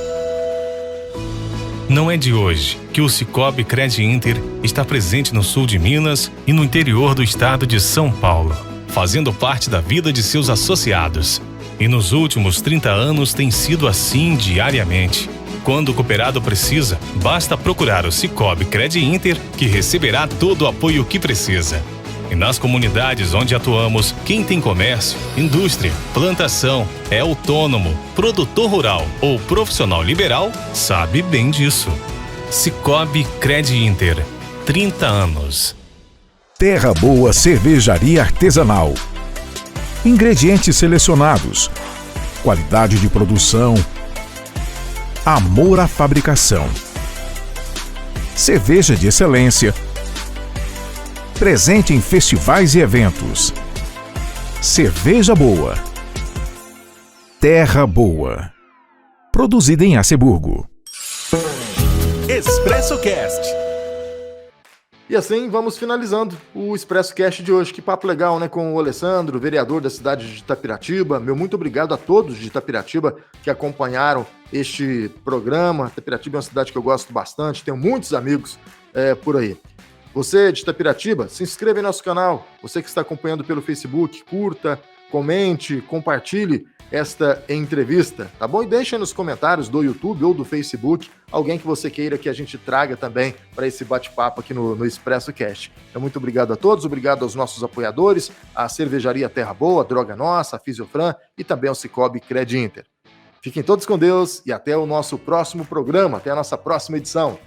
Não é de hoje que o Sicoob Cred Inter está presente no sul de Minas e no interior do estado de São Paulo, fazendo parte da vida de seus associados. E nos últimos 30 anos tem sido assim diariamente. Quando o cooperado precisa, basta procurar o Sicoob Cred Inter, que receberá todo o apoio que precisa. E nas comunidades onde atuamos, quem tem comércio, indústria, plantação, é autônomo, produtor rural ou profissional liberal, sabe bem disso. Sicoob Cred Inter, 30 anos. Terra Boa Cervejaria Artesanal. Ingredientes selecionados. Qualidade de produção. Amor à fabricação. Cerveja de excelência. Presente em festivais e eventos. Cerveja boa. Terra Boa. Produzida em Aceburgo. Expresso Cast. E assim vamos finalizando o Expresso Cast de hoje. Que papo legal, né? Com o Alessandro, vereador da cidade de Itapiratiba. Meu muito obrigado a todos de Itapiratiba que acompanharam este programa. Itapiratiba é uma cidade que eu gosto bastante, tenho muitos amigos por aí. Você de Itapiratiba, se inscreva em nosso canal. Você que está acompanhando pelo Facebook, curta, comente, compartilhe esta entrevista, tá bom? E deixe aí nos comentários do YouTube ou do Facebook alguém que você queira que a gente traga também para esse bate-papo aqui no Expresso Cast. Então, muito obrigado a todos, obrigado aos nossos apoiadores, a Cervejaria Terra Boa, a Droga Nossa, a Fisiofran e também ao Sicoob Cred Inter. Fiquem todos com Deus e até o nosso próximo programa, até a nossa próxima edição.